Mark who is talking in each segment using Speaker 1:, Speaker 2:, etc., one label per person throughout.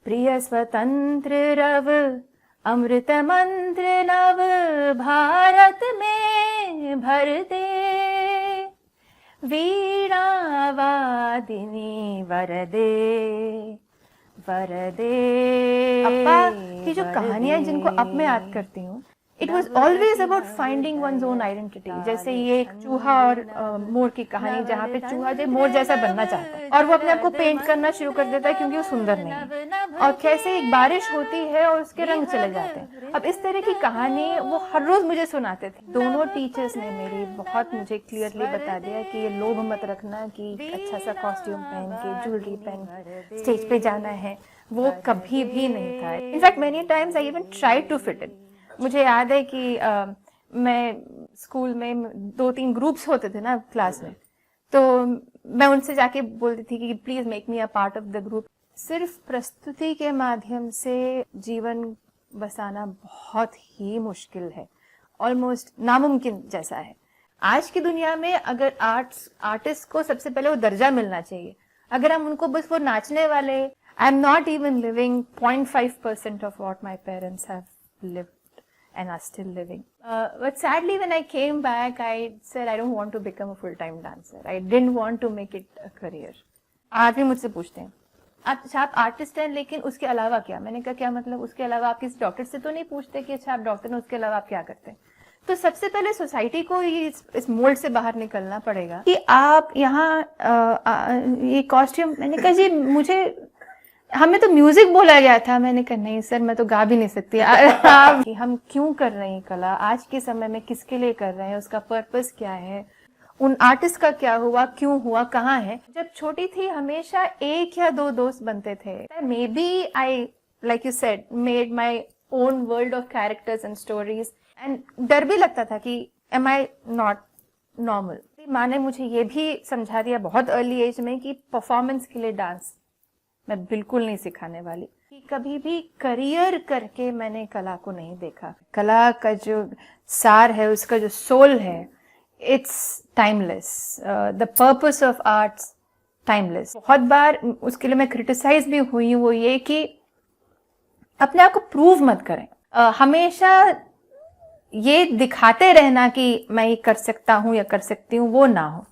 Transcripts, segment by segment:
Speaker 1: प्रिय स्वतंत्र रव अमृत मंत्र नव भारत में भर दे, वीणा वादिनी वरदे वरदे। अप्पा की जो कहानियां जिनको अब मैं याद करती हूँ, it was always about finding one's own identity. जैसे ये एक चूहा और मोर की कहानी, जहाँ पे चूहा जो मोर जैसा बनना चाहता है और वो अपने आप को पेंट करना शुरू कर देता है क्योंकि वो सुंदर नहीं है, और कैसे एक बारिश होती है और उसके रंग चले जाते हैं। अब इस तरह की कहानी वो हर रोज मुझे सुनाते थे। दोनों टीचर्स ने मेरी बहुत मुझे क्लियरली बता दिया कि ये लोभ मत रखना कि अच्छा सा कॉस्ट्यूम पहन के, ज्वेलरी पहन के स्टेज पे जाना है, वो कभी भी नहीं था। In fact many times I even try to fit in. मुझे याद है कि मैं स्कूल में 2-3 ग्रुप्स होते थे ना क्लास में, तो मैं उनसे जाके बोलती थी कि please make me a part of the group. सिर्फ प्रस्तुति के माध्यम से जीवन बसाना बहुत ही मुश्किल है, ऑलमोस्ट नामुमकिन जैसा है। आज की दुनिया में अगर आर्टिस्ट को सबसे पहले वो दर्जा मिलना चाहिए। अगर हम उनको बस वो नाचने वाले, आई am not even living 0.5% of what my parents have lived and are still living. But sadly, when I came back, I said I don't want to become a full-time dancer. I didn't want to make it a career. आज भी मुझसे पूछते हैं, अच्छा आप artist हैं लेकिन उसके अलावा क्या? मैंने कहा क्या मतलब उसके अलावा? आप किसी डॉक्टर से तो नहीं पूछते कि अच्छा आप डॉक्टर हैं, उसके अलावा आप क्या करते हैं? तो सबसे पहले सोसाइटी को इस मोल्ड से बाहर निकलना पड़ेगा कि आप यहाँ ये कॉस्ट्यूम। मैंने कहा जी मुझे, हमें तो म्यूजिक बोला गया था। मैंने कहा नहीं सर, मैं तो गा भी नहीं सकती। कि हम क्यों कर रहे हैं कला, आज के समय में किसके लिए कर रहे हैं, उसका पर्पस क्या है, उन आर्टिस्ट का क्या हुआ, क्यों हुआ, कहाँ है। जब छोटी थी हमेशा 1 या 2 दोस्त बनते थे। Maybe I, like you said, made my own world of characters and stories, and डर भी लगता था कि एम आई नॉट नॉर्मल। माँ ने मुझे ये भी समझा दिया बहुत अर्ली एज में कि परफॉर्मेंस के लिए डांस मैं बिल्कुल नहीं सिखाने वाली। कि कभी भी करियर करके मैंने कला को नहीं देखा। कला का जो सार है, उसका जो सोल है, it's timeless. The purpose of arts timeless. बहुत बार उसके लिए मैं क्रिटिसाइज भी हुई हूँ, वो ये कि अपने आप को प्रूव मत करें। हमेशा ये दिखाते रहना कि मैं ये कर सकता हूँ या कर सकती हूँ, वो ना हो।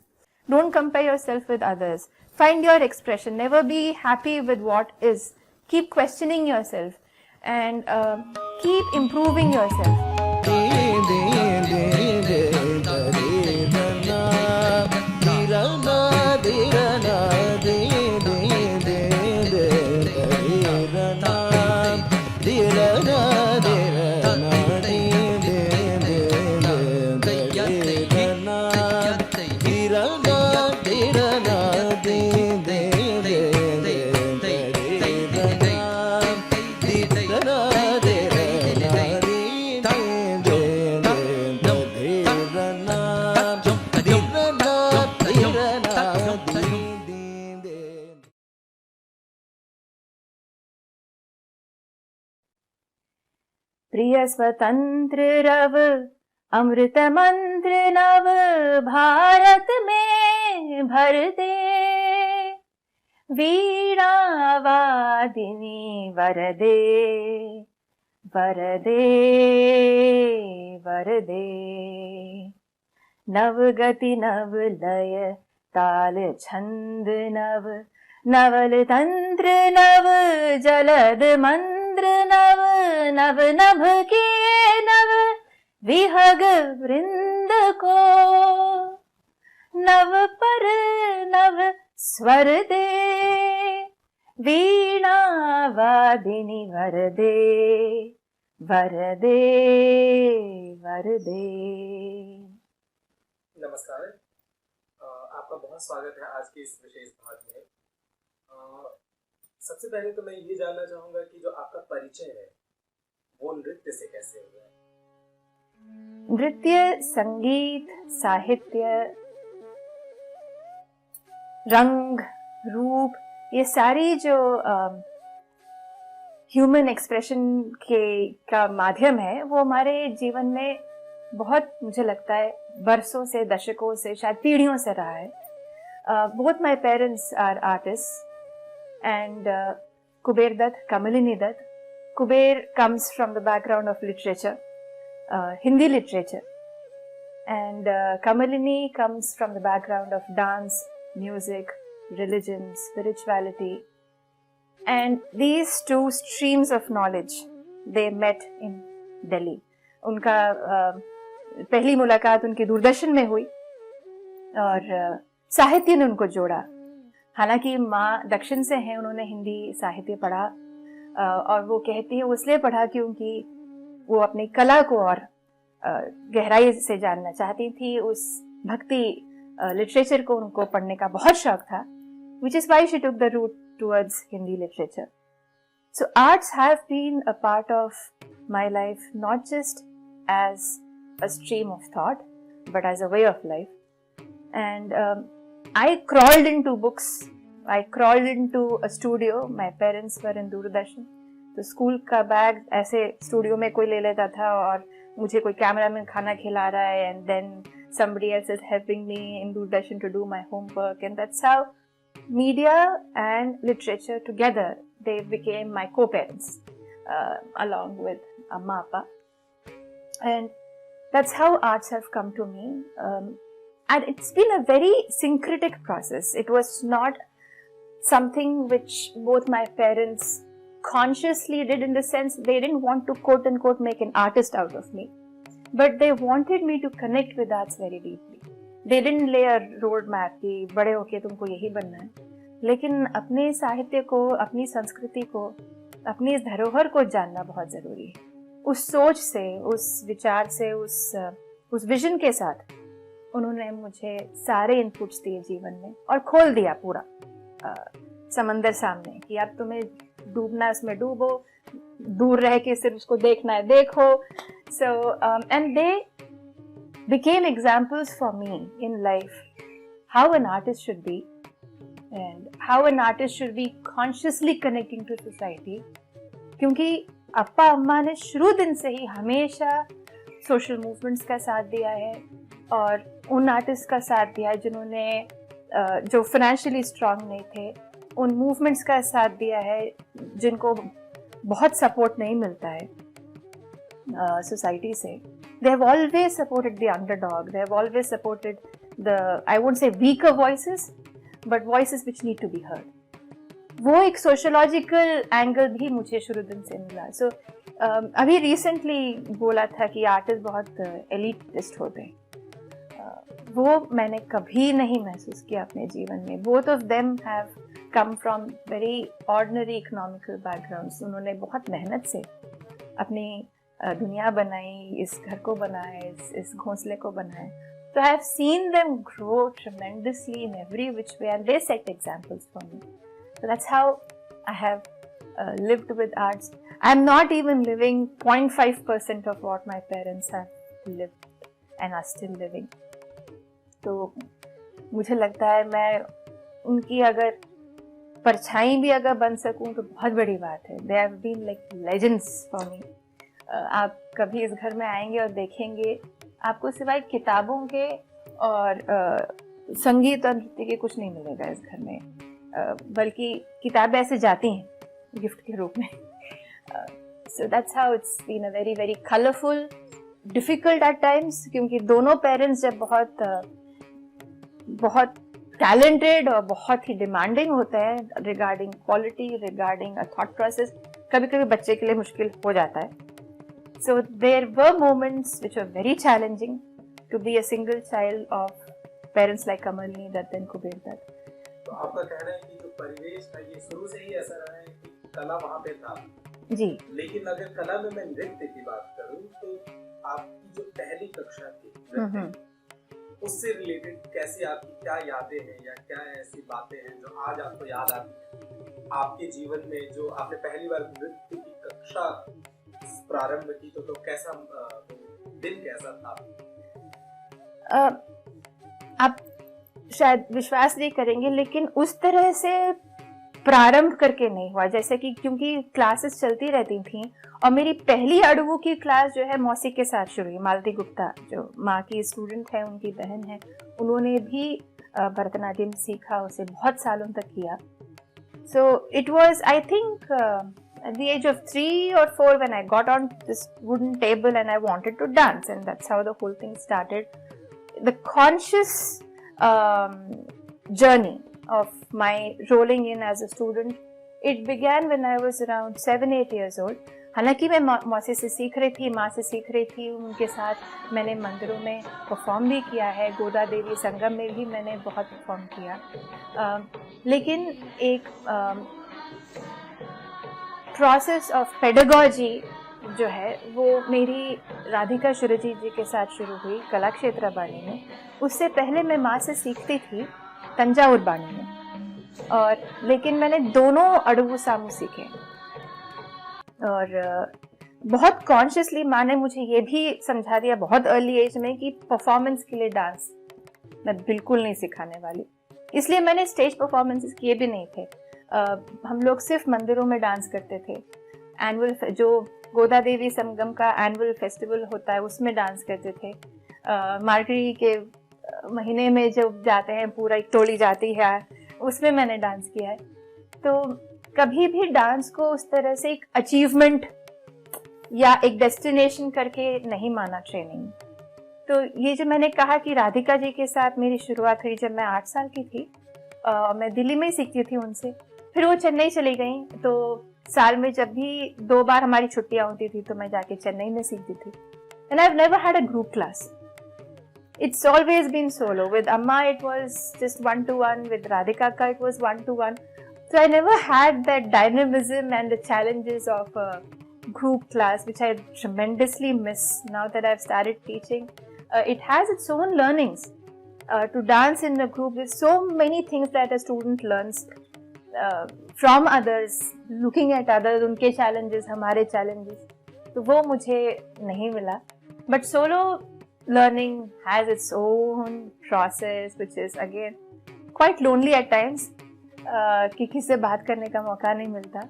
Speaker 1: Don't compare yourself with others. Find your expression. Never be happy with what is. Keep questioning yourself and keep improving yourself. प्रिय स्वतंत्र रव अमृत मंत्र नव भारत में भर दे, वीणा वादिनी वरदे वरदे वरदे। नव गति नव लय ताल छंद नव, नवल तंत्र नव जलद मंत्र नव, नव नभ के नव विहग वृंद को, नव पर नव स्वर दे, वीणा वादिनी वरदे वरदे वरदे।
Speaker 2: नमस्कार, आपका बहुत स्वागत है आज के इस विशेष भाग में। सबसे पहले तो मैं ये जानना चाहूंगा कि जो आपका परिचय है वो नृत्य से कैसे हुआ है?
Speaker 1: नृत्य, संगीत, साहित्य, रंग, रूप, ये सारी जो ह्यूमन एक्सप्रेशन का माध्यम है, वो हमारे जीवन में बहुत, मुझे लगता है बरसों से, दशकों से, शायद पीढ़ियों से रहा है। Both my parents are artist and Kuber Dutt, Kamalini Dutt. Kuber comes from the background of literature, Hindi literature, and Kamalini comes from the background of dance, music, religion, spirituality. And these two streams of knowledge, they met in Delhi. उनका पहली मुलाकात उनकी दूरदर्शन में हुई और साहित्य ने उनको जोड़ा. हालांकि माँ दक्षिण से हैं, उन्होंने हिंदी साहित्य पढ़ा और वो कहती हैं इसलिए पढ़ा क्योंकि वो अपनी कला को और गहराई से जानना चाहती थी. उस भक्ति लिटरेचर को उनको पढ़ने का बहुत शौक था, which is why she took the route towards Hindi literature. So arts have been a part of my life, not just as a stream of thought, but as a way of life. And I crawled into books. I crawled into a studio. My parents were in Doordarshan. तो school का bag ऐसे studio में कोई ले लेता था और मुझे कोई कैमरामैन खाना खिला रहा है, and then somebody else is helping me in Doordarshan to do my homework, and that's how media and literature together, they became my co-parents along with Amma Appa, and that's how arts have come to me. And it's been a very syncretic process. It was not something which both my parents consciously did, in the sense they didn't want to quote unquote make an artist out of me, but they wanted me to connect with arts very deeply. They didn't lay a road map कि बड़े होके तुमको यही बनना है, लेकिन अपने साहित्य को, अपनी संस्कृति को, अपनी इस धरोहर को जानना बहुत ज़रूरी है. उस सोच से, उस विचार से, उस विजन के साथ उन्होंने मुझे सारे इनपुट्स दिए जीवन में और खोल दिया पूरा समंदर सामने कि अब तुम्हें डूबना है उसमें डूबो, दूर रह के सिर्फ उसको देखना है देखो. So and they became examples for me in life how an artist should be and how an artist should be consciously connecting to society. क्योंकि अप्पा अम्मा ने शुरू दिन से ही हमेशा सोशल मूवमेंट्स का साथ दिया है और उन आर्टिस्ट का साथ दिया है जिन्होंने जो फाइनेंशियली स्ट्रांग नहीं थे, उन मूवमेंट्स का साथ दिया है जिनको बहुत सपोर्ट नहीं मिलता है सोसाइटी से. They have always supported the underdog. They have always supported the, I won't say weaker voices, but voices which need to be heard. वो एक सोशोलॉजिकल एंगल भी मुझे शुरू दिन से मिला. सो अभी रिसेंटली बोला था कि आर्टिस्ट बहुत एलिटिस्ट होते हैं. वो मैंने कभी नहीं महसूस किया अपने जीवन में. Both of them have come from very ordinary economical backgrounds. उन्होंने बहुत मेहनत से अपनी दुनिया बनाई, इस घर को बनाए, इस घोंसले को बनाए. So I have seen them grow tremendously in every which way, and they set examples for me. So that's how I have lived with arts. I'm not even living 0.5% of what my parents have lived and are still living. तो मुझे लगता है मैं उनकी अगर परछाई भी अगर बन सकूं तो बहुत बड़ी बात है. They have been like legends for me. आप कभी इस घर में आएंगे और देखेंगे आपको सिवाय किताबों के और संगीत और नृत्य के कुछ नहीं मिलेगा इस घर में, बल्कि किताबें ऐसे जाती हैं गिफ्ट के रूप में. So that's how it's been a very very colorful, difficult at times, क्योंकि दोनों पेरेंट्स जब बहुत टैलेंटेड और बहुत ही डिमांडिंग होते हैं regarding quality, regarding a thought process, कभी कभी बच्चे के लिए मुश्किल हो जाता है. So there were moments which were very challenging to be a single child of parents like Kamalini Dutt and Kuber Dutt.
Speaker 2: तो आपका कहना है कि जो परिवेश था ये शुरू से ही ऐसा रहा है कि कला वहाँ पे था
Speaker 1: जी.
Speaker 2: लेकिन अगर कला में मैं नृत्य की बात करूँ तो आपकी जो पहली कक्षा थी उससे रिलेटेड कैसी आपकी क्या यादें हैं या क्या ऐसी बातें हैं जो आज आपको याद आती है आपके जीवन में, जो आपने पहली बार नृत्य की कक्षा प्रारंभ की तो कैसा दिन कैसा था?
Speaker 1: आप शायद विश्वास नहीं करेंगे लेकिन उस तरह से प्रारंभ करके नहीं हुआ, जैसे कि क्योंकि क्लासेस चलती रहती थी और मेरी पहली अड़वू की क्लास जो है मौसी के साथ शुरू हुई. मालती गुप्ता जो माँ की स्टूडेंट है, उनकी बहन है, उन्होंने भी भरतनाट्यम सीखा, उसे बहुत सालों तक किया. So it was, I think, at the age of 3 or 4 when I got on this wooden table and I wanted to dance, and that's how the whole thing started. The conscious journey of my rolling in as a student, it began when I was around 7-8 years old. हालांकि मैं मौसी से सीख रही थी, माँ से सीख रही थी, उनके साथ मैंने मंदिरों में परफॉर्म भी किया है, गोदा देवी संगम में भी मैंने बहुत परफॉर्म किया, लेकिन एक प्रोसेस ऑफ पेडागॉजी जो है वो मेरी राधिका शुरजी जी के साथ शुरू हुई कला क्षेत्र बाणी में. उससे पहले मैं माँ से सीखती थी तंजावुर बाणी में, और लेकिन मैंने दोनों अड़गू सामू सीखे, और बहुत कॉन्शियसली माँ ने मुझे ये भी समझा दिया बहुत अर्ली एज में कि परफॉर्मेंस के लिए डांस मैं बिल्कुल नहीं सिखाने वाली. इसलिए मैंने स्टेज परफॉर्मेंसेस किए भी नहीं थे. हम लोग सिर्फ मंदिरों में डांस करते थे. एनुअल जो गोदा देवी संगम का एनुअल फेस्टिवल होता है उसमें डांस करते थे. मार्गरी के महीने में जब जाते हैं, पूरा एक टोली जाती है, उसमें मैंने डांस किया है. तो कभी भी डांस को उस तरह से एक अचीवमेंट या एक डेस्टिनेशन करके नहीं माना ट्रेनिंग. तो ये जो मैंने कहा कि राधिका जी के साथ मेरी शुरुआत हुई जब मैं 8 साल की थी. मैं दिल्ली में ही सीखती थी उनसे. फिर वो चेन्नई चली गई, तो साल में जब भी 2 बार हमारी छुट्टियां होती थी तो मैं जाके चेन्नई में सीखती थी. And I have never had a group class. It's always been solo. With Amma it was just 1-to-1, with Radhika ka it was 1-to-1. So I never had that dynamism and the challenges of a group class, which I tremendously miss now that I've started teaching. It has its own learnings. To dance in a group, there's so many things that a student learns from others, looking at others, उनके challenges, हमारे challenges. तो वो मुझे नहीं मिला. But solo learning has its own process, which is again quite lonely at times. कि किसी से बात करने का मौका नहीं मिलता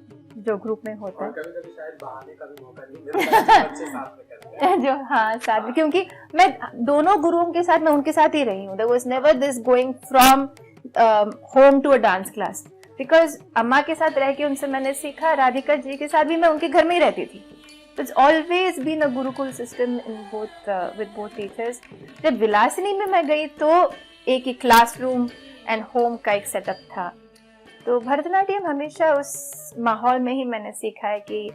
Speaker 1: जो ग्रुप में होता है.
Speaker 2: कभी-कभी शायद बहाने का भी मौका नहीं मिलता बच्चे साथ में करते हैं.
Speaker 1: जो हाँ साथ में, क्योंकि मैं दोनों गुरुओं के साथ मैं उनके साथ ही रही हूँ. There was never this going from home to a dance class, because अम्मा के साथ रह के उनसे मैंने सीखा. राधिका जी के साथ भी मैं उनके घर में ही रहती थी. It's always been a Gurukul system in both with both teachers. जब विलासिनी में मैं गई तो एक ही क्लासरूम एंड होम का एक सेटअप था. तो भरतनाट्यम हमेशा उस माहौल में ही मैंने सीखा है कि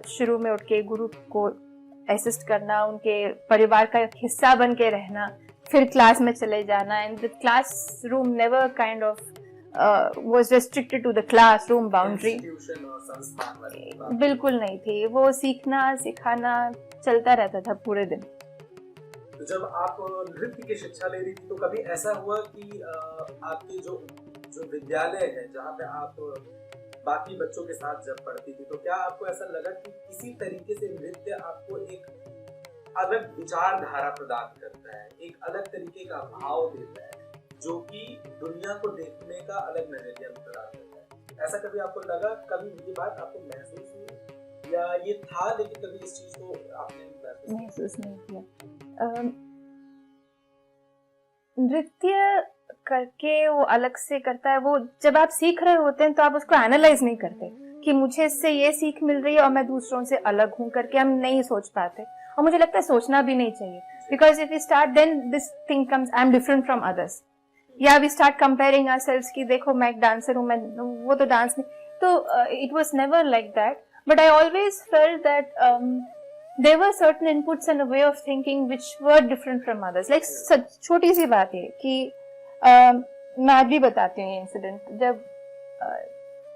Speaker 1: शुरू में उठ के गुरु को असिस्ट करना, उनके परिवार का एक हिस्सा बन के रहना, फिर क्लास में चले जाना. And the classroom never kind of was restricted to the classroom boundary. बिल्कुल नहीं थी. वो सीखना सिखाना चलता रहता था पूरे दिन.
Speaker 2: तो जब आप नृत्य की शिक्षा ले रही थी तो कभी ऐसा हुआ कि आपके जो विद्यालय है जहाँ पे आप बाकी बच्चों के साथ जब पढ़ती थी, तो क्या आपको ऐसा लगा कि किसी तरीके से नृत्य आपको एक अलग विचारधारा प्रदान करता है, एक अलग तरीके का भाव देता है, जो कि दुनिया को देखने का अलग नजरिया प्रदान करता है? ऐसा कभी आपको लगा, कभी ये बात आपको महसूस हुई, या ये था लेकिन कभी इस चीज को आपने
Speaker 1: महसूस नहीं किया? नृत्य करके वो अलग से करता है. वो जब आप सीख रहे होते हैं तो आप उसको एनालाइज नहीं करते कि मुझे इससे ये सीख मिल रही है और मैं दूसरों से अलग हूँ करके हम नहीं सोच पाते. और मुझे लगता है सोचना भी नहीं चाहिए, because if we start then this thing comes, I am different from others. या वी स्टार्ट कंपेयरिंग आवरसेल्व्स कि देखो मैं एक डांसर हूँ, मैं वो तो डांस नहीं. तो it was never like that. But I always felt that there were certain inputs and a way of thinking which were different from others. Like छोटी सी बात है कि मैं आज भी बताती हूँ ये इंसिडेंट. जब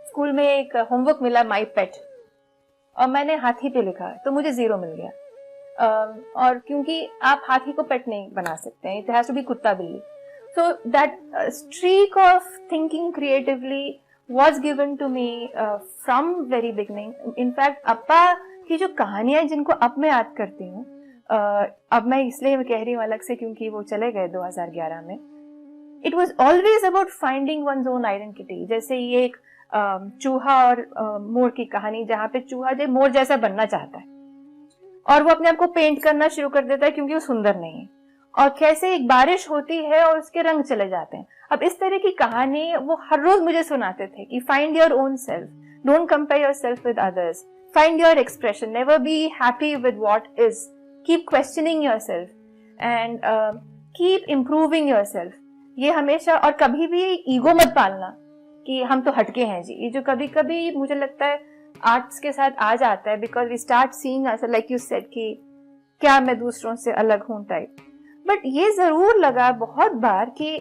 Speaker 1: स्कूल में एक होमवर्क मिला माई पेट, और मैंने हाथी पे लिखा तो मुझे 0 मिल गया. और क्योंकि आप हाथी को पेट नहीं बना सकते हैं, इट हैज टू बी कुत्ता बिल्ली. So that streak of thinking creatively was given to me from very beginning. In fact, अप्पा की जो कहानियां जिनको अब मैं याद करती हूँ, अब मैं इसलिए कह रही हूँ अलग से क्योंकि वो चले गए 2011 में. It was always about finding one's own identity. जैसे ये एक चूहा और मोर की कहानी, जहाँ पे चूहा जो मोर जैसा बनना चाहता है और वो अपने आप को पेंट करना शुरू कर देता है क्योंकि वो सुंदर नहीं है. और कैसे एक बारिश होती है और उसके रंग चले जाते हैं। अब इस तरह की कहानी वो हर रोज मुझे सुनाते थे कि find your own self, don't compare yourself with others, find your expression, never be happy with what is, keep questioning yourself and keep improving yourself. ये हमेशा, और कभी भी ईगो मत पालना कि हम तो हटके हैं जी, ये जो कभी कभी मुझे लगता है आर्ट्स के साथ आ जाता है, because we start seeing us like you said कि क्या मैं दूसरों से अलग हूं टाइप। बट ये जरूर लगा बहुत बार कि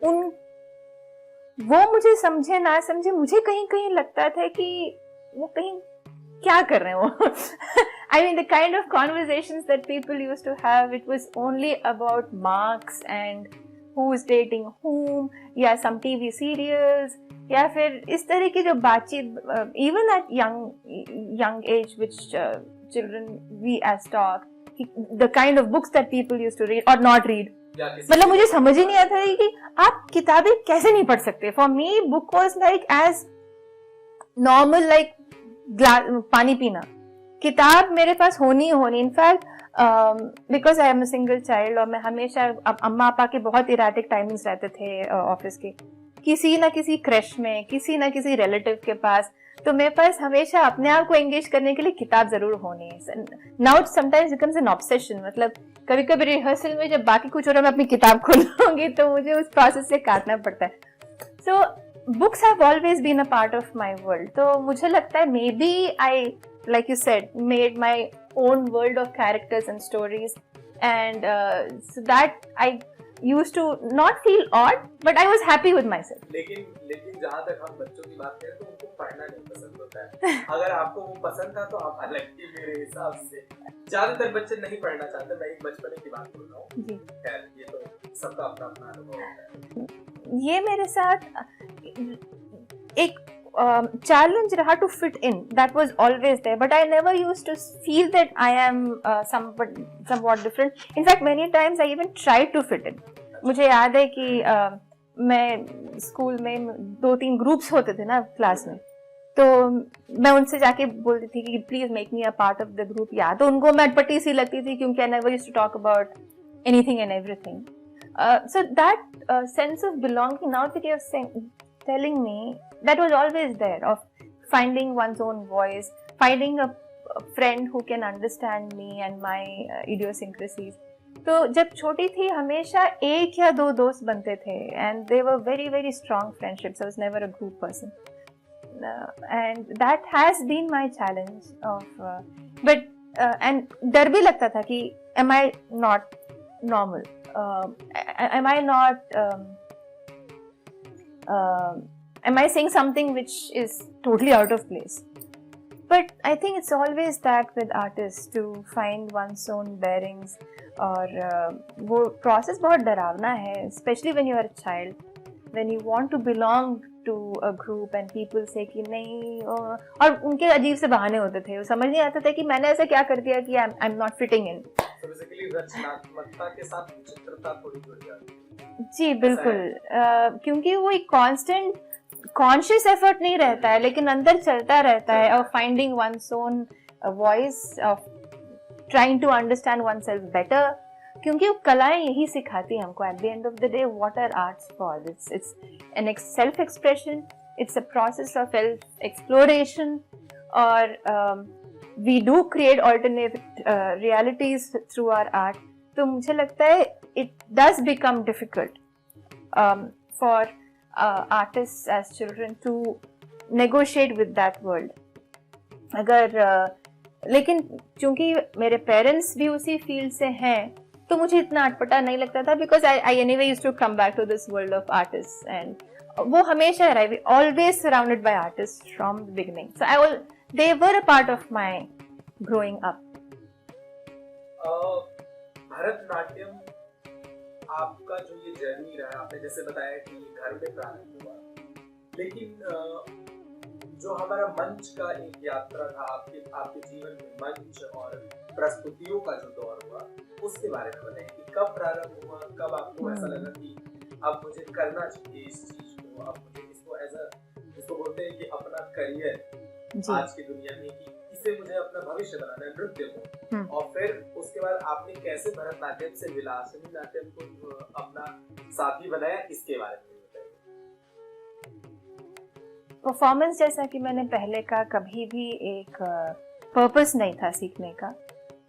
Speaker 1: उन वो मुझे समझे ना समझे, मुझे कहीं कहीं लगता था कि वो कहीं क्या कर रहे हैं वो। I mean, the kind of conversations that people used to have, it was only about marks and who's dating whom, या some TV serials, या फिर इस तरह की जो बातचीत, even at young age, which children we as talk, the kind of books that people used to read or not read. मतलब मुझे समझ ही नहीं आता था कि आप किताबें कैसे नहीं पढ़ सकते। For me, book was like as normal like पानी पीना। किताब मेरे पास होनी ही होनी। In fact because I am a single child, और मैं हमेशा अम्मा पापा के बहुत इराटिक टाइमिंग्स रहते थे ऑफिस के, किसी ना किसी क्रश में, किसी ना किसी रिलेटिव के पास, तो मेरे पास हमेशा अपने आप को एंगेज करने के लिए किताब जरूर होनी है। Now it sometimes becomes N obsession. मतलब कभी कभी रिहर्सल में जब बाकी कुछ हो रहा है, मैं अपनी किताब खोलूंगी तो मुझे उस प्रोसेस से काटना पड़ता है। सो books have always been a part of my world. तो मुझे लगता है maybe I, like you said, made my own world of characters and stories, and so that I used to not feel odd, but I was happy with myself.
Speaker 2: लेकिन जहाँ तक हम बच्चों की बात करें तो उनको पढ़ना नहीं पसंद होता है। अगर आपको वो पसंद था तो आप अलग थी मेरे हिसाब से। ज्यादातर बच्चे नहीं पढ़ना चाहते। मैं एक बचपने की बात बोल रहा हूँ। जी। खैर ये तो सबका अपना अपना अनुभव होता है।
Speaker 1: ये मेरे साथ एक challenge रहा to fit in. That was always there, but I never used to feel that I am somewhat different. In fact, many times I even tried to fit in. मुझे याद है कि मैं स्कूल में 2-3 ग्रुप्स होते थे ना क्लास में, तो मैं उनसे जाके बोलती थी कि please make me a part of the group. या तो उनको मैं अटपटी सी लगती थी क्योंकि I never used to talk about anything and everything. So that sense of belonging, now that you're telling me, that was always there, of finding one's own voice, finding a friend who can understand me and my idiosyncrasies. तो जब छोटी थी हमेशा एक या दो दोस्त बनते थे, and they were very very strong friendships. I was never a group person, and that has been my challenge of but and डर भी लगता था कि am I not normal? Am I not am I saying something which is totally out of place? But I think it's always that with artists, to find one's own bearings. और वो process बहुत डरावना है, especially when you are a child, when you want to belong to a group and people say कि नहीं, और उनके अजीब से बहाने होते थे। वो समझ नहीं आता था कि मैंने ऐसा क्या कर दिया कि I'm not fitting in.
Speaker 2: So basically रचनात्मकता के साथ विचित्रता थोड़ी जुड़ जाती है।
Speaker 1: जी बिल्कुल, क्योंकि वो एक कांस्टेंट कॉन्शियस एफर्ट नहीं रहता है, लेकिन अंदर चलता रहता है, और finding one's own voice, of trying to understand oneself better, क्योंकि वो कलाएं यही सिखाती हैं हमको। At the end of the day what are arts for? It's an self expression, it's a process of self exploration, और we do create alternate realities through our art. तो मुझे लगता है it does become difficult for artists as children to negotiate with that world. अगर लेकिन चूंकि मेरे parents भी उसी फील्ड से हैं, तो मुझे इतना अटपटा नहीं लगता था, because I anyway used to come back to this world of artists, and वो हमेशा रहा, always surrounded by artists from the beginning. So they were a part of my growing up.
Speaker 2: Bharatanatyam आपका जो ये जर्नी रहा, आपने जैसे बताया कि घर में प्रारंभ हुआ, लेकिन जो हमारा मंच का एक यात्रा था, आपके जीवन में मंच और प्रस्तुतियों का जो दौर हुआ, उसके बारे में बताएं कि कब प्रारंभ हुआ, कब आपको ऐसा लगा कि अब मुझे करना चाहिए इस चीज को, अब मुझे इसको बोलते हैं कि अपना करियर आज की दुनिया में, कि इसे मुझे अपना भविष्य बनाना है नृत्य को, और फिर उसके बाद आपने कैसे भरतनाट्यम से विलासिनी नाट्यम को अपना साथी बनाया, इसके बारे में बताइए।
Speaker 1: परफॉर्मेंस, जैसा कि मैंने पहले कहा, कभी भी एक पर्पस नहीं था सीखने का,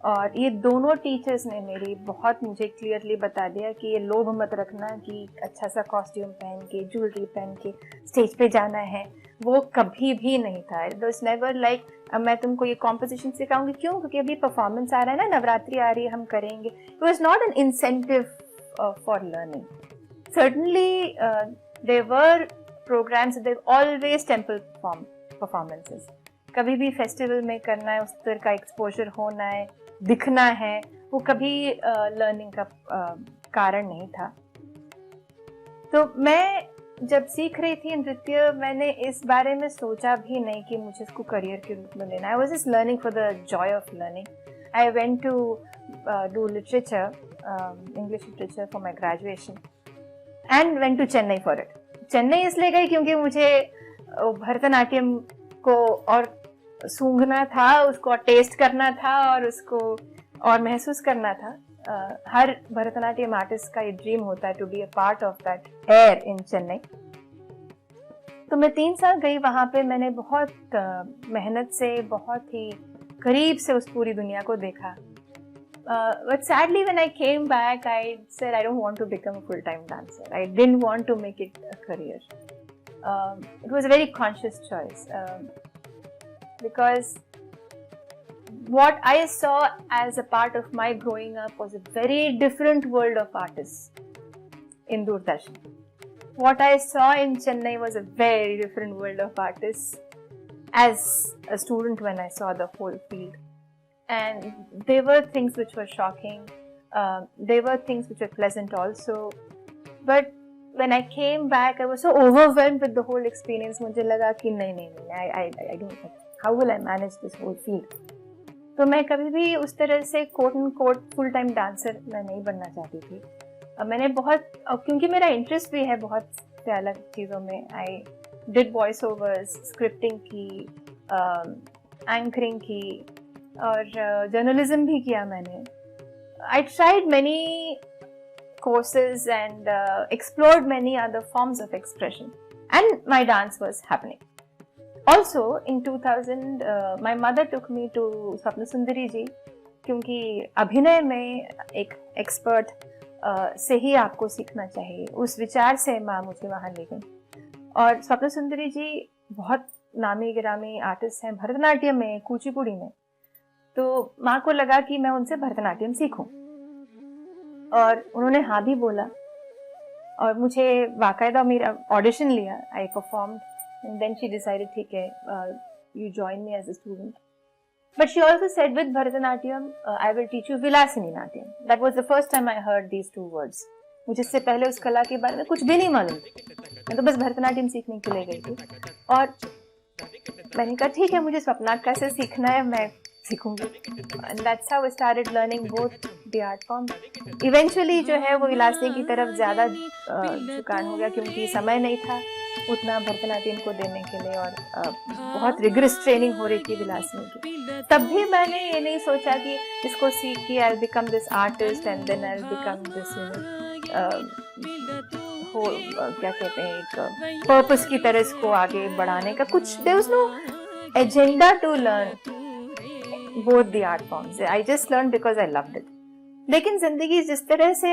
Speaker 1: और ये दोनों टीचर्स ने मेरी बहुत मुझे क्लियरली बता दिया कि ये लोभ मत रखना कि अच्छा सा कॉस्ट्यूम पहन के, ज्वेलरी पहन के स्टेज पे जाना है, वो कभी भी नहीं था। इट वाज नेवर लाइक मैं तुमको ये कॉम्पोजिशन सिखाऊंगी, क्यों? क्योंकि अभी परफॉर्मेंस आ रहा है ना, नवरात्रि आ रही है, हम करेंगे। It was not an incentive for learning. Certainly there were programs, there always temple performances. कभी भी फेस्टिवल में करना है, उस तरह का एक्सपोजर होना है, दिखना है, वो कभी लर्निंग का कारण नहीं था। तो मैं जब सीख रही थी नृत्य, मैंने इस बारे में सोचा भी नहीं कि मुझे इसको करियर के रूप में लेना है। I was just learning for the joy of learning. I went to do literature, English literature for my graduation, and went to Chennai for it. Chennai इसलिए गई क्योंकि मुझे भरतनाट्यम को और सूंघना था, उसको टेस्ट करना था, और उसको और महसूस करना था। हर भरतनाट्यम आर्टिस्ट का ये ड्रीम होता है to be a part of that air in Chennai. तो मैं 3 साल गई वहाँ पे। मैंने बहुत मेहनत से, बहुत ही करीब से उस पूरी दुनिया को देखा। But sadly when I came back, I said I don't want to become a full-time dancer. I didn't want to make it a career. It was a very conscious choice. Because what I saw as a part of my growing up was a very different world of artists in Doordarshan. What I saw in Chennai was a very different world of artists as a student when I saw the whole field. And there were things which were shocking. There were things which were pleasant also. But when I came back, I was so overwhelmed with the whole experience. मुझे लगा कि नहीं, I don't know. How will I manage this whole field? तो मैं कभी भी उस तरह से quote and quote full time dancer मैं नहीं बनना चाहती थी। मैंने बहुत, क्योंकि मेरा इंटरेस्ट भी है बहुत से अलग चीज़ों में। I did voice overs, scripting की, एंकरिंग की, और जर्नलिज्म भी किया मैंने। I tried many courses and explored many other forms of expression, and my dance was happening. Also in 2000 my mother took me to Swapna Sundari ji, क्योंकि अभिनय में एक एक्सपर्ट से ही आपको सीखना चाहिए, उस विचार से माँ मुझे वहाँ ले गई। और स्वप्न सुंदरी जी बहुत नामी गिरामी आर्टिस्ट हैं भरतनाट्यम में, कुचिपुड़ी में। तो माँ को लगा कि मैं उनसे भरतनाट्यम सीखूं, और उन्होंने हाँ भी बोला, और मुझे बाकायदा मेरा ऑडिशन लिया। I performed and then she decided ठीक है, you join me as a student. But she also said with Bharatanatyam I will teach you Vilasini Natyam. That was the first time I heard these 2 words. मुझे इससे पहले उस कला के बारे में कुछ भी नहीं मालूम, मैं तो बस भरतनाट्यम सीखने के लिए गई थी। और मैंने कहा ठीक है, मुझे स्वप्नाट कैसे सीखना है, मैं सीखूंगी। And that's how I started learning both the art forms. Eventually जो है वो विलासिनी की तरफ ज़्यादा झुकान हो गया, क्योंकि समय नहीं था उतना भरतनाट्यम को देने के लिए, और बहुत रिगरस ट्रेनिंग हो रही थी विलासिनी की। तब भी मैंने ये नहीं सोचा कि इसको सीख के I'll become this artist and then I'll become this क्या कहते हैं, एक पर्पस की तरह इसको आगे बढ़ाने का कुछ, there was no agenda to learn both the art forms. I just learned because I loved it. लेकिन जिंदगी जिस तरह से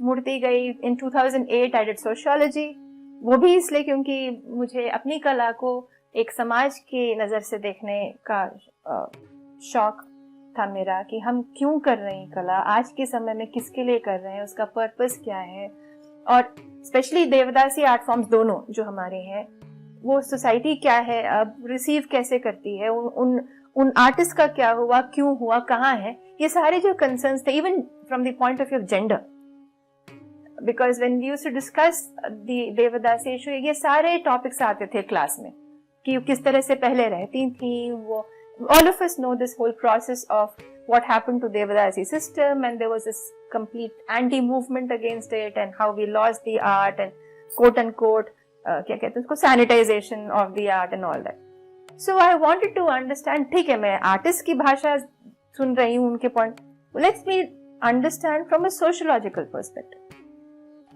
Speaker 1: मुड़ती गई, in 2008 I did sociology, वो भी इसलिए क्योंकि मुझे अपनी कला को एक समाज की नज़र से देखने का शौक था मेरा, कि हम क्यों कर रहे हैं कला, आज के समय में किसके लिए कर रहे हैं, उसका पर्पस क्या है। और स्पेशली देवदासी आर्ट फॉर्म्स दोनों जो हमारे हैं, वो सोसाइटी क्या है, अब रिसीव कैसे करती है, उन आर्टिस्ट का क्या हुआ, क्यों हुआ, कहाँ है, ये सारे जो कंसर्न्स थे, even from the point of view of gender, because when we used to discuss the devadasi issue, ये सारे टॉपिक्स आते थे क्लास में, कि किस तरह से पहले रहती थी वो। all of us know this whole process of what happened to Devadasi system, and there was this complete anti-movement against it, and how we lost the art, and quote unquote क्या कहते हैं उसको, sanitization of the art and all that. So I wanted to understand, ठीक है मैं artist की भाषा सुन रही हूँ उनके point, let's me understand from a sociological perspective.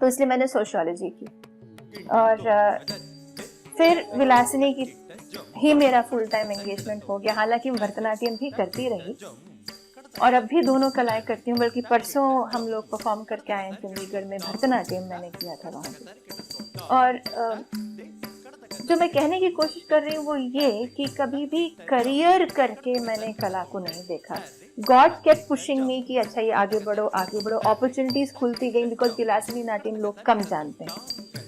Speaker 1: तो इसलिए मैंने सोशियोलॉजी की, और फिर विलासिनी की ही मेरा फुल टाइम एंगेजमेंट हो गया। हालांकि भरतनाट्यम भी करती रही और अब भी दोनों कलाएं करती हूँ, बल्कि परसों हम लोग परफॉर्म करके आए चंडीगढ़ में, भरतनाट्यम मैंने किया था वहाँ पे। और जो मैं कहने की कोशिश कर रही हूँ वो ये कि कभी भी करियर करके मैंने कला को नहीं देखा। गॉड केप्ट पुशिंग मी कि अच्छा ये आगे बढ़ो आगे बढ़ो, अपॉर्चुनिटीज खुलती गई, बिकॉज विलासिनी नाट्यम लोग कम जानते हैं,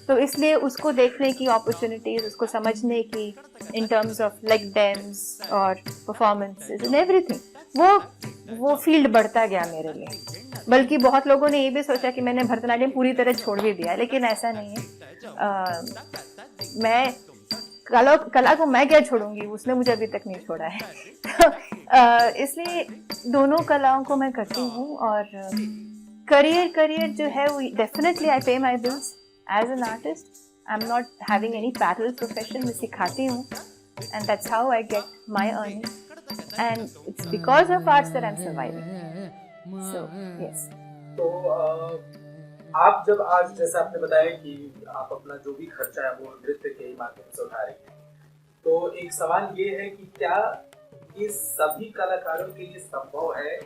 Speaker 1: तो इसलिए उसको देखने की अपॉर्चुनिटीज, उसको समझने की इन टर्म्स ऑफ लाइक डेम्स और परफॉर्मेंसेज एंड एवरीथिंग, वो फील्ड बढ़ता गया मेरे लिए। बल्कि बहुत लोगों ने ये भी सोचा कि मैंने भरतनाट्यम पूरी तरह छोड़ भी दिया, लेकिन ऐसा नहीं है। मैं कला को मैं क्या छोड़ूंगी, उसने मुझे अभी तक नहीं छोड़ा है। तो इसलिए दोनों कलाओं को मैं करती हूँ। और करियर जो है वो definitely I pay my bills as an artist. I am not having any parallel profession, मैं सिखाती हूँ and that's how I get my earning, and it's because of arts that I am surviving. So yes.
Speaker 2: तो आप जब आज, जैसे आपने बताया कि आप अपना जो भी खर्चा है वो नृत्य के माध्यम से उठा रही हैं, तो एक सवाल ये है कि क्या ये सभी कलाकारों के लिए संभव है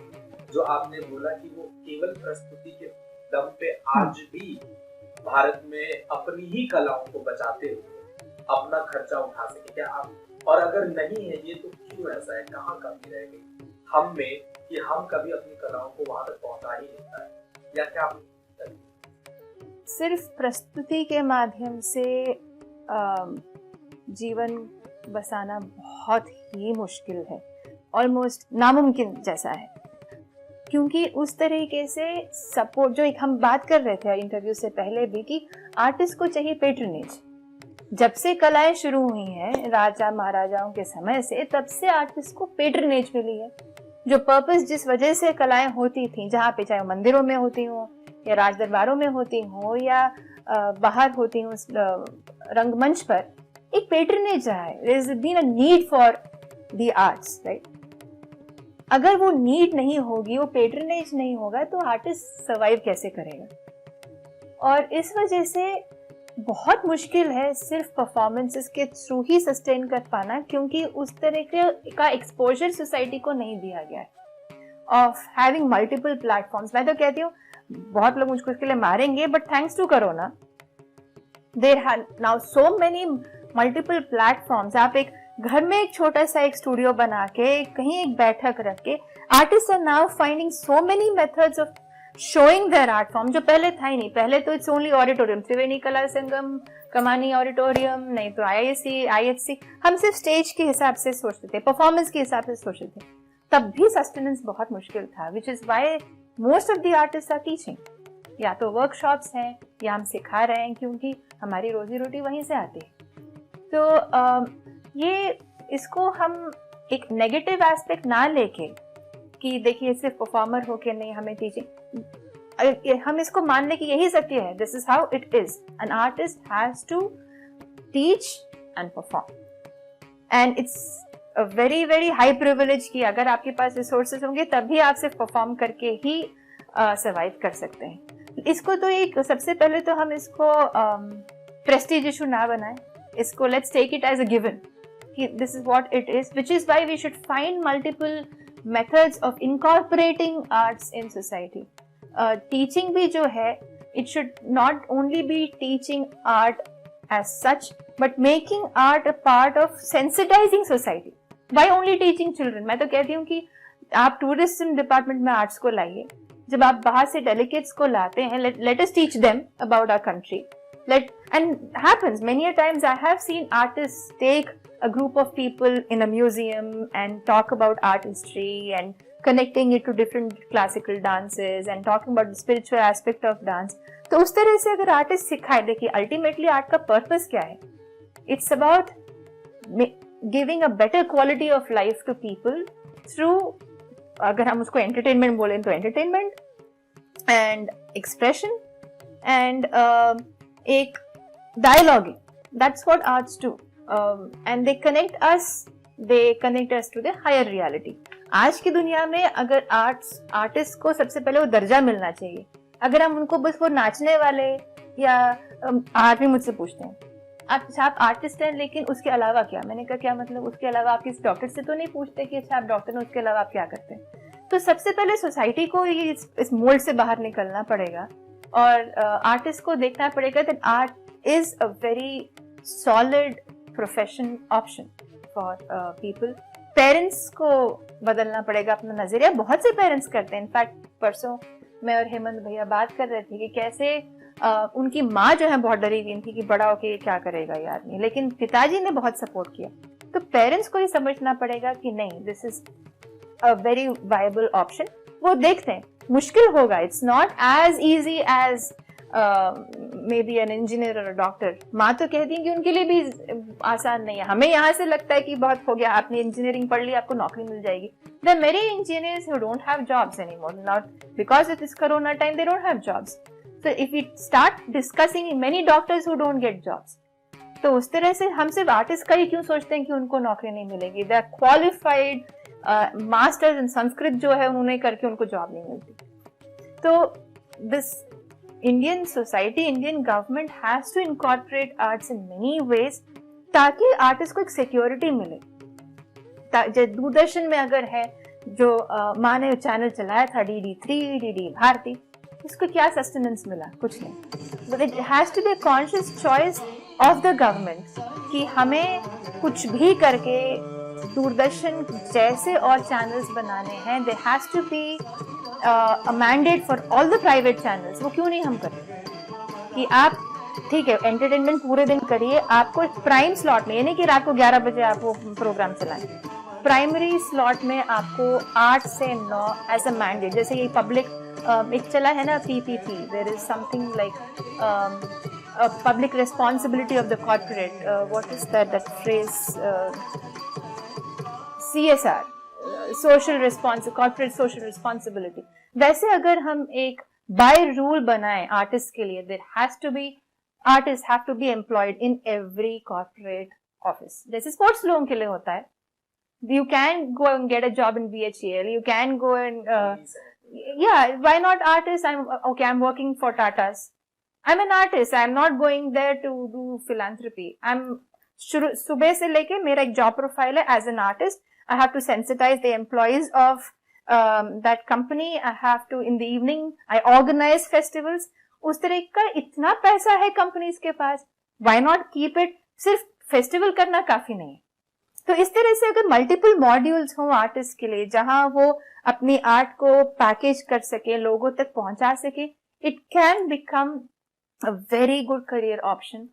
Speaker 2: जो आपने बोला कि वो केवल प्रस्तुति के दम पे आज भी भारत में अपनी ही कलाओं को बचाते हुए अपना खर्चा उठा सके? क्या आप, और अगर नहीं है ये तो क्यों ऐसा है, कहाँ कमी रह गई हम में कि हम कभी अपनी कलाओं को वहां तक पहुंचा ही नहीं पाए, या क्या
Speaker 1: सिर्फ प्रस्तुति के माध्यम से जीवन बसाना बहुत ही मुश्किल है, ऑलमोस्ट नामुमकिन जैसा है, क्योंकि उस तरीके से सपोर्ट जो एक हम बात कर रहे थे इंटरव्यू से पहले भी कि आर्टिस्ट को चाहिए पेट्रनेज। जब से कलाएं शुरू हुई हैं राजा महाराजाओं के समय से, तब से आर्टिस्ट को पेट्रनेज मिली है। जो पर्पस जिस वजह से कलाएं होती थी, जहाँ पे चाहे मंदिरों में होती हो या राज दरबारों में होती हो या बाहर होती हो रंगमंच पर, एक पेट्रनेज रहा है। There is been a need for the arts, right? अगर वो नीड नहीं होगी, वो पेट्रनेज नहीं होगा, तो आर्टिस्ट सर्वाइव कैसे करेगा? और इस वजह से बहुत मुश्किल है सिर्फ परफॉर्मेंसेस के थ्रू ही सस्टेन कर पाना, क्योंकि उस तरह का एक्सपोजर सोसाइटी को नहीं दिया गया है ऑफ हैविंग मल्टीपल प्लेटफॉर्म्स। मैं तो कहती हूँ बहुत लोग मुझको इसके लिए मारेंगे, but thanks to corona there are now so many multiple platforms. आप एक घर में एक छोटा सा एक स्टूडियो बना के कहीं एक बैठक रख के, artist are now finding so many methods of showing their art form, जो पहले था ही नहीं। पहले तो इट्स ओनली ऑडिटोरियम, त्रिवेणी कला संगम, कमानी ऑडिटोरियम, नहीं तो IIC, IHC, हम सिर्फ स्टेज के हिसाब से सोचते थे, परफॉर्मेंस के हिसाब से सोचते थे। तब भी सस्टेनेंस बहुत मुश्किल था, which is why most of the artist are teaching. या तो वर्कशॉप्स हैं या हम सिखा रहे हैं, क्योंकि हमारी रोजी रोटी वहीं से आती है। तो ये इसको हम एक नेगेटिव एस्पेक्ट ना लेके कि देखिए सिर्फ परफॉर्मर होके नहीं हमें टीचिंग, हम इसको मानने की यही सत्य है, this is how it is. An artist has to teach and perform, and it's a very very high privilege कि अगर आपके पास रिसोर्सेज होंगे तभी आप सिर्फ परफॉर्म करके ही सर्वाइव कर सकते हैं। इसको तो एक सबसे पहले तो हम इसको प्रेस्टीज इशू ना बनाएं, इसको let's take it as a given कि this is what it is, which is why we should find multiple methods of incorporating arts in society. Teaching भी जो है, it should not only be teaching art as such, but making art a part of sensitizing society. Why only teaching children? मैं तो कहती हूँ कि आप tourism department में arts को लाइए, जब आप बाहर से delegates को लाते हैं, let us teach them about our country. And happens many a times I have seen artists take a group of people in a museum and talk about art history and connecting it to different classical dances and talking about the spiritual aspect of dance. तो उस तरह से अगर artist सिखाए, देखिए ultimately art का purpose क्या है? It's about giving a better quality of life to people through, अगर हम उसको एंटरटेनमेंट बोलें तो एंटरटेनमेंट एंड एक्सप्रेशन एंड एक dialoguing. That's what arts do, and they connect us to the higher reality. आज की दुनिया में अगर आर्टिस्ट को सबसे पहले वो दर्जा मिलना चाहिए। अगर हम उनको बस वो नाचने वाले या आर्मी मुझसे पूछते हैं आप आर्टिस्ट हैं लेकिन उसके अलावा क्या, मैंने कहा क्या मतलब उसके अलावा आप किस डॉक्टर से तो नहीं पूछते कि अच्छा आप डॉक्टर हैं उसके अलावा आप क्या करते हैं। तो सबसे पहले सोसाइटी को ये इस मोल्ड से बाहर निकलना पड़ेगा और आर्टिस्ट को देखना पड़ेगा that art is a very solid profession option for people. Parents को बदलना पड़ेगा अपना नजरिया, बहुत से पेरेंट्स करते हैं। इनफैक्ट परसों मैं और हेमंत भैया बात कर रहे थे कि कैसे उनकी माँ जो है बहुत डरी हुई थी कि बड़ा होके क्या करेगा ये आदमी, लेकिन पिताजी ने बहुत सपोर्ट किया। तो पेरेंट्स को ये समझना पड़ेगा कि नहीं, this is a very viable option. वो देखते हैं, मुश्किल होगा, it's not as easy as maybe an engineer और डॉक्टर। माँ तो कहती है कि उनके लिए भी आसान नहीं है। हमें यहाँ से लगता है कि बहुत हो गया, आपने इंजीनियरिंग पढ़ ली आपको नौकरी मिल जाएगी। There are many engineers who don't have jobs anymore, not because it is corona time, they don't have jobs. So if we start discussing many doctors who don't get jobs, तो उस तरह से हम सिर्फ आर्टिस्ट का ही क्यों सोचते हैं कि उनको नौकरी नहीं मिलेगी। They are qualified masters in Sanskrit जो है उन्होंने करके उनको जॉब नहीं मिलती। तो this Indian society, Indian government has to incorporate arts in many ways ताकि आर्टिस्ट को एक सिक्योरिटी मिले। दूरदर्शन में अगर है जो माँ ने चैनल चलाया था DD3, DD भारती, उसको क्या सस्टेनेंस मिला? कुछ नहीं। But it has to be conscious choice of the government कि हमें कुछ भी करके दूरदर्शन जैसे और चैनल्स बनाने हैं। They has to be a mandate for all the private channels. वो क्यों नहीं हम करते कि आप ठीक है एंटरटेनमेंट पूरे दिन करिए, आपको प्राइम स्लॉट में, ये नहीं कि रात को 11 बजे आप वो प्रोग्राम चलाएं, प्राइमरी स्लॉट में आपको 8 से 9 एज अ मैंडेट। जैसे ये पब्लिक एक चला है ना PPP, there is something like public responsibility of the corporate, what is that phrase, CSR, social response, corporate social responsibility. वैसे अगर हम एक बाय रूल बनाएं आर्टिस्ट के लिए, there has to be artists have to be employed in every corporate office. जैसे sports लोगों के लिए होता है, you can go and get a job in BHEL, you can go and yeah, why not artists? I'm working for Tatas, I'm an artist, I'm not going there to do philanthropy. I'm सुबह से लेके मेरा एक job profile है as an artist. I have to sensitize the employees of that company. I have to, in the evening I organize festivals. उस तरह का इतना पैसा है कंपनीज के पास, व्हाई नॉट कीप इट? सिर्फ फेस्टिवल करना काफी नहीं। तो इस तरह से अगर मल्टीपल मॉड्यूल्स हो आर्टिस्ट के लिए जहां वो अपनी आर्ट को पैकेज कर सके, लोगों तक पहुंचा सके, it can become a very good career option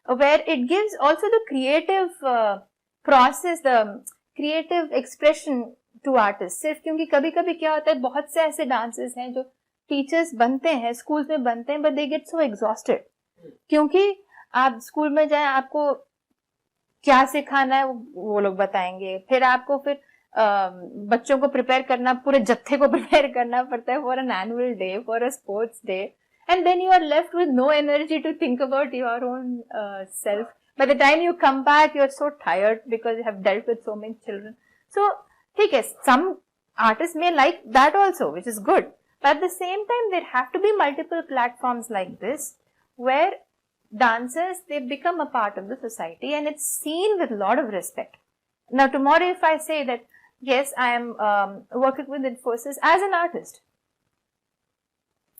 Speaker 1: where it gives also the creative process, the creative expression to artist. सिर्फ क्योंकि कभी कभी क्या होता है, बहुत से ऐसे डांसेस हैं जो टीचर्स बनते हैं, स्कूल्स में बनते हैं, but they get so exhausted. क्योंकि आप स्कूल में जाए, आपको क्या सिखाना है वो लोग बताएंगे, फिर आपको फिर बच्चों को प्रिपेयर करना, पूरे जत्थे को प्रिपेयर करना पड़ता है for an annual day, for a sports day, and then you are left with no energy to think about your own self. By the time you come back you are so tired because you have dealt with so many children. So ठीक है, some artist may like that also, which is good, but at the same time there have to be multiple platforms like this where dancers, they become a part of the society and it's seen with a lot of respect. Now tomorrow if I say that yes, I am working with Infosys as an artist,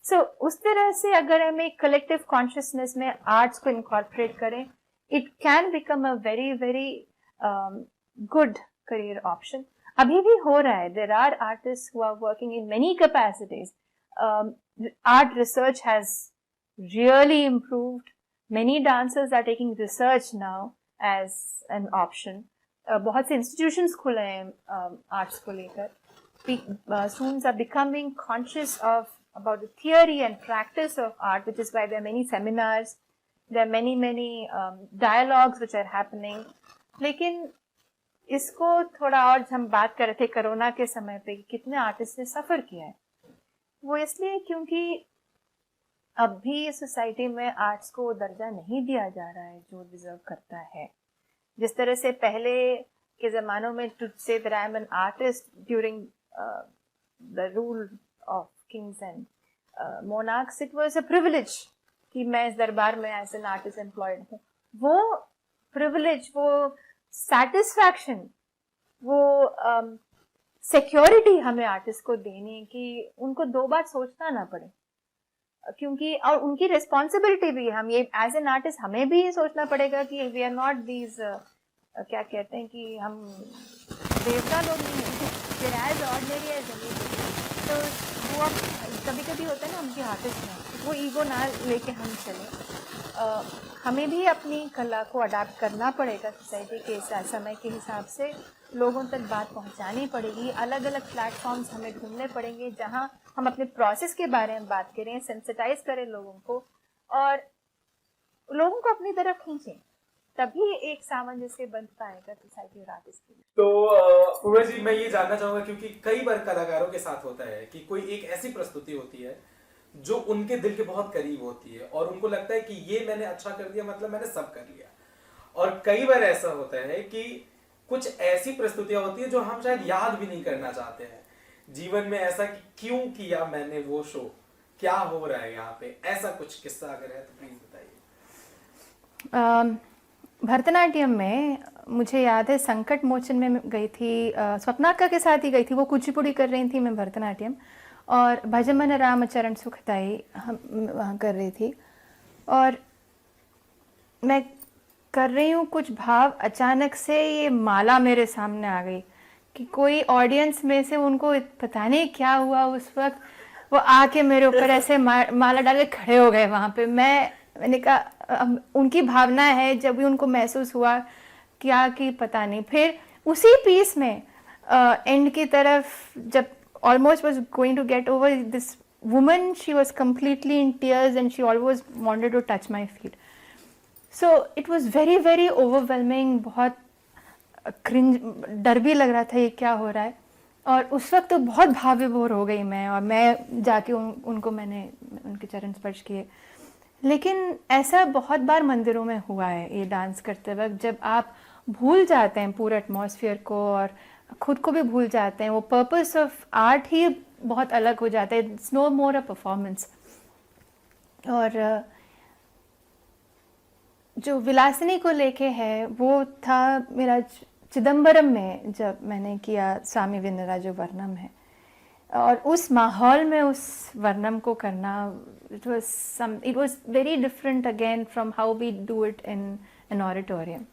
Speaker 1: so उस तरह से अगर हम एक collective consciousness में arts को incorporate करें, it can become a very very good career option. अभी भी हो रहा है, there are artists who are working in many capacities. Art research has really improved. Many dancers are taking research now as an option. बहुत से institutions खुले हैं arts को लेकर. Students are becoming conscious about the theory and practice of art, which is why there are many seminars, there are many dialogues which are happening. लेकिन इसको थोड़ा और हम बात कर रहे थे कोरोना के समय पे, कितने आर्टिस्ट ने सफर किया है, वो इसलिए क्योंकि अब भी सोसाइटी में आर्ट्स को दर्जा नहीं दिया जा रहा है जो डिजर्व करता है। जिस तरह से पहले के ज़मानों में to say that I am an artist during the rule of kings and monarchs, it was a privilege कि मैं इस दरबार में as an artist employed हूँ. वो privilege, वो satisfaction, वो सिक्योरिटी हमें आर्टिस्ट को देनी है कि उनको दो बार सोचना ना पड़े, क्योंकि और उनकी रिस्पॉन्सिबिलिटी भी, हम ये एज एन आर्टिस्ट हमें भी सोचना पड़ेगा कि वी आर नॉट दीज क्या कहते हैं कि हम देवता लोग नहीं हैं, एज ऑर्डिनरी एज तो वो अब कभी कभी होता है ना उनकी आर्टिस्ट में, वो ईगो ना लेके हम चले. हमें भी अपनी कला को अडाप्ट करना पड़ेगा सोसाइटी के समय के हिसाब से, लोगों तक बात पहुंचानी पड़ेगी, अलग अलग प्लेटफॉर्म्स हमें ढूंढने पड़ेंगे जहां हम अपने प्रोसेस के बारे में बात करें, सेंसिटाइज करें लोगों को और लोगों को अपनी तरफ खींचें, तभी एक सामंजस्य बन पाएगा सोसाइटी और आर्टिस्ट के लिए.
Speaker 2: तो पूर्वा जी, मैं ये जानना चाहूंगा, क्योंकि कई बार कलाकारों के साथ होता है कि कोई एक ऐसी प्रस्तुति होती है जो उनके दिल के बहुत करीब होती है और उनको लगता है कि ये मैंने अच्छा कर दिया, मतलब मैंने सब कर लिया. और कई बार ऐसा होता है कि कुछ ऐसी प्रस्तुतियां होती है जो हम शायद याद भी नहीं करना चाहते हैं जीवन में, ऐसा कि क्यों किया मैंने वो शो, क्या हो रहा है यहाँ पे, ऐसा कुछ किस्सा अगर है तो प्लीज बताइए.
Speaker 1: भरतनाट्यम में मुझे याद है संकट मोचन में गई थी, स्वप्नाका के साथ ही गई थी, वो कुचिपुड़ी कर रही थी, मैं भरतनाट्यम, और भजमन रामचरण सुखदाई हम वहाँ कर रही थी, और मैं कर रही हूँ कुछ भाव, अचानक से ये माला मेरे सामने आ गई कि कोई ऑडियंस में से उनको पता नहीं क्या हुआ उस वक्त, वो आके मेरे ऊपर ऐसे माला डाल के खड़े हो गए वहाँ पे. मैंने कहा उनकी भावना है, जब भी उनको महसूस हुआ क्या कि पता नहीं. फिर उसी पीस में एंड की तरफ जब almost was going to get over, this woman, she was completely in tears and she always wanted to touch my feet. So it was very very overwhelming, बहुत cringe, डर भी लग रहा था ये क्या हो रहा है, और उस वक्त तो बहुत भाव विभोर हो गई मैं, और मैं जाके उनको मैंने उनके चरण स्पर्श किए. लेकिन ऐसा बहुत बार मंदिरों में हुआ है ये डांस करते वक्त, जब आप भूल जाते हैं पूरे एटमॉस्फेयर को और खुद को भी भूल जाते हैं, वो पर्पस ऑफ आर्ट ही बहुत अलग हो जाता है, it's no more a performance. और जो विलासिनी को लेके है वो था मेरा चिदम्बरम में, जब मैंने किया स्वामी विनयराजो वर्णम है, और उस माहौल में उस वर्णम को करना, it was very different again from how we do it in an auditorium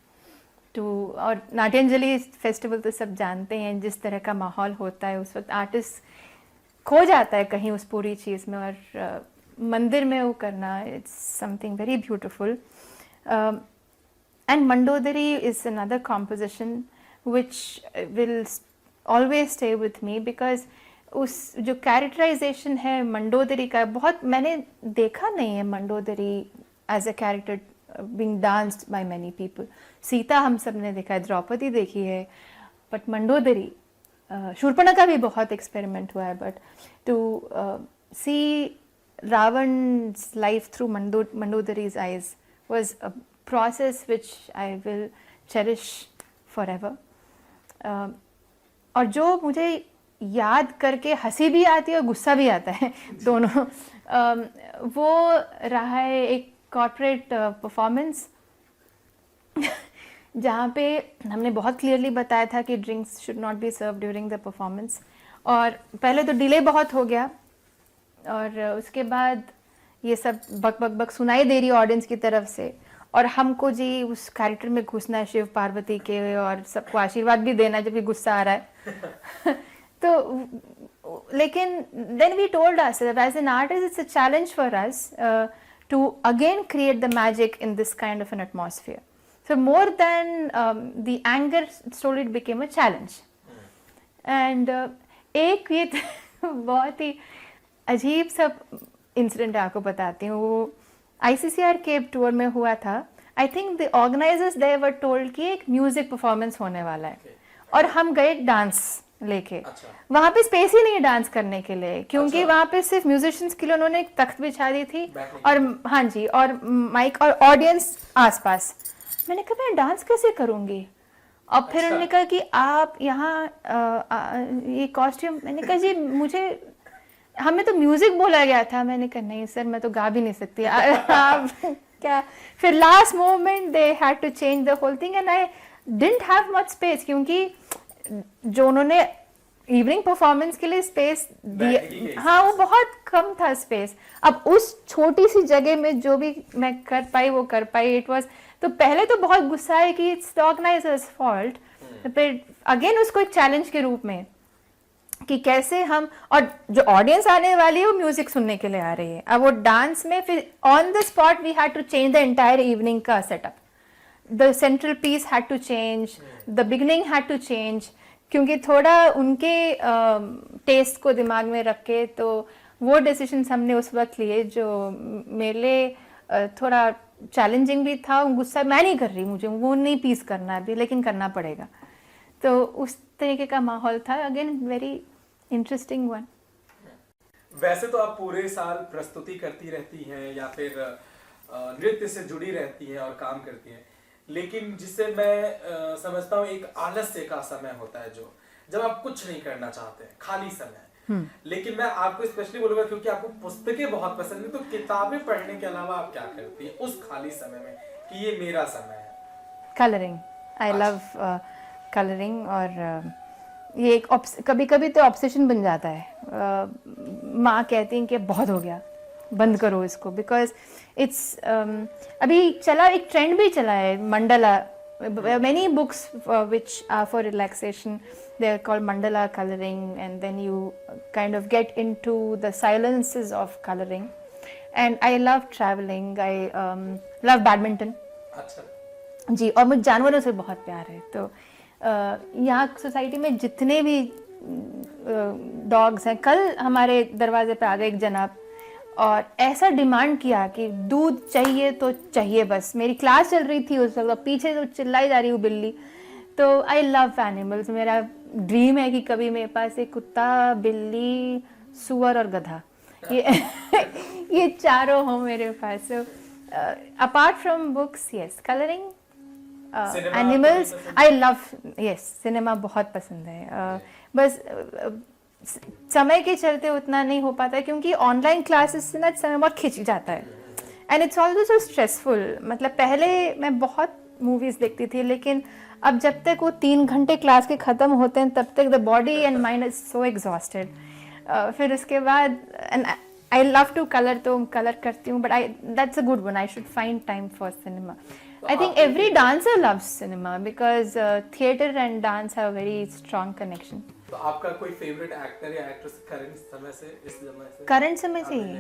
Speaker 1: too. और नाट्यांजलि फेस्टिवल तो सब जानते हैं जिस तरह का माहौल होता है उस वक्त, आर्टिस्ट खो जाता है कहीं उस पूरी चीज़ में, और मंदिर में वो करना, it's something very beautiful. And Mandodari is another composition which will always stay with me, because उस जो कैरेक्टराइजेशन है मंडोदरी का, बहुत मैंने देखा नहीं है Mandodari as a character being danced by many people. Sita हम सब ने देखा है, द्रौपदी देखी है, बट मंडोदरी, शूर्पणखा भी बहुत एक्सपेरिमेंट हुआ है, but to see Ravan's life through Mandodari's eyes was a process which I will cherish forever. और जो मुझे याद करके हंसी भी आती है और गुस्सा भी आता है दोनों, वो रहा है एक कॉर्पोरेट परफॉर्मेंस जहाँ पे हमने बहुत क्लियरली बताया था कि drinks should not be serve during the performance, और पहले तो डिले बहुत हो गया, और उसके बाद ये सब बक बक बक सुनाई दे रही ऑडियंस की तरफ से, और हमको जी उस कैरेक्टर में घुसना है शिव पार्वती के, और सबको आशीर्वाद भी देना जब भी गुस्सा आ रहा है. तो लेकिन then we told us as an artist it's a challenge for us to again create the magic in this kind of an atmosphere. So more than the anger, slowly it became a challenge. And एक ये बहुत ही अजीब सा incident आपको बताती हूँ. वो ICCR cap tour में हुआ था. I think the organisers they were told कि एक म्यूजिक परफॉर्मेंस होने वाला है, और हम गए डांस लेके. अच्छा. वहाँ पे स्पेस ही नहीं है डांस करने के लिए, क्योंकि अच्छा. वहाँ पे सिर्फ म्यूजिशियंस के लिए उन्होंने एक तख्त बिछा दी थी, और हाँ जी, और माइक और ऑडियंस आसपास. मैंने कहा मैं डांस कैसे करूँगी, और फिर उन्होंने कहा कि आप यहाँ ये कॉस्ट्यूम, मैंने कहा जी मुझे, हमें तो म्यूजिक बोला गया था। मैंने कहा नहीं सर मैं तो गा भी नहीं सकती आप क्या। फिर last moment they had to change the whole thing and I didn't have much space, क्योंकि जो उन्होंने इवनिंग परफॉर्मेंस के लिए स्पेस दिया, हाँ वो बहुत कम था स्पेस। अब उस छोटी सी जगह में जो भी मैं कर पाई वो कर पाई। इट वाज, तो पहले तो बहुत गुस्सा है कि इट्स द ऑर्गेनाइजर्स फॉल्ट, फिर अगेन उसको एक चैलेंज के रूप में कि कैसे हम, और जो ऑडियंस आने वाली है वो म्यूजिक सुनने के लिए आ रही है। अब वो डांस में फिर on the spot we had to change the entire evening का setup, the central piece had to change, the beginning had to change, क्योंकि थोड़ा उनके टेस्ट को दिमाग में रख के, तो वो डिसीजंस हमने उस वक्त लिए जो मेरे लिए थोड़ा चैलेंजिंग भी था। गुस्सा मैं नहीं कर रही, मुझे वो नहीं पीस करना अभी, लेकिन करना पड़ेगा। तो उस तरीके का माहौल था। Again very interesting one.
Speaker 2: वैसे तो आप पूरे साल प्रस्तुति करती रहती हैं या फिर नृत्य से जुड़ी रहती हैं और काम करती हैं, लेकिन जिससे मैं समझता हूँ एक आलस्य का समय होता है जो जब आप कुछ नहीं करना चाहते हैं, खाली समय। लेकिन मैं आपको स्पेशली बोलूंगा क्योंकि आपको पुस्तकें बहुत पसंद है, तो किताबें पढ़ने के अलावा आप क्या करती हैं उस खाली समय में कि ये मेरा समय है?
Speaker 1: Colouring, I love colouring. और ये एक कभी कभी तो ऑब्सेशन बन जाता है। माँ कहती हैं कि बहुत हो गया, बंद करो इसको, बिकॉज इट्स अभी चला, एक ट्रेंड भी चला है Mandla. many books which are for relaxation, they are called mandala coloring, and then you kind of get into the silences of coloring. And I love traveling, I love badminton.
Speaker 2: अच्छा
Speaker 1: जी, और मुझे जानवरों से बहुत प्यार है। तो यहाँ सोसाइटी में जितने भी डॉग्स हैं, कल हमारे दरवाजे पे आ गए एक जनाब और ऐसा डिमांड किया कि दूध चाहिए तो चाहिए बस। मेरी क्लास चल रही थी उस वक्त, पीछे तो चिल्लाई जा रही हूँ बिल्ली। तो आई लव एनिमल्स, मेरा ड्रीम है कि कभी मेरे पास एक कुत्ता, बिल्ली, सुअर और गधा, ये चारों हो मेरे पास। So apart from books, yes, colouring, animals, I love, yes, cinema बहुत पसंद है। बस समय के चलते उतना नहीं हो पाता है क्योंकि ऑनलाइन क्लासेस से ना समय बहुत खिंच जाता है, and it's also so stressful. मतलब पहले मैं बहुत मूवीज देखती थी, लेकिन अब जब तक वो 3 घंटे क्लास के ख़त्म होते हैं तब तक the body and mind is so exhausted. फिर उसके बाद, and I love to colour, तो कलर करती हूँ, but I, that's a good one, I should find time for cinema. I think every dancer loves cinema because theatre and dance have a very strong connection.
Speaker 2: तो आपका कोई favourite actor या actress current समय से, इस समय से?
Speaker 1: Current समय से ही,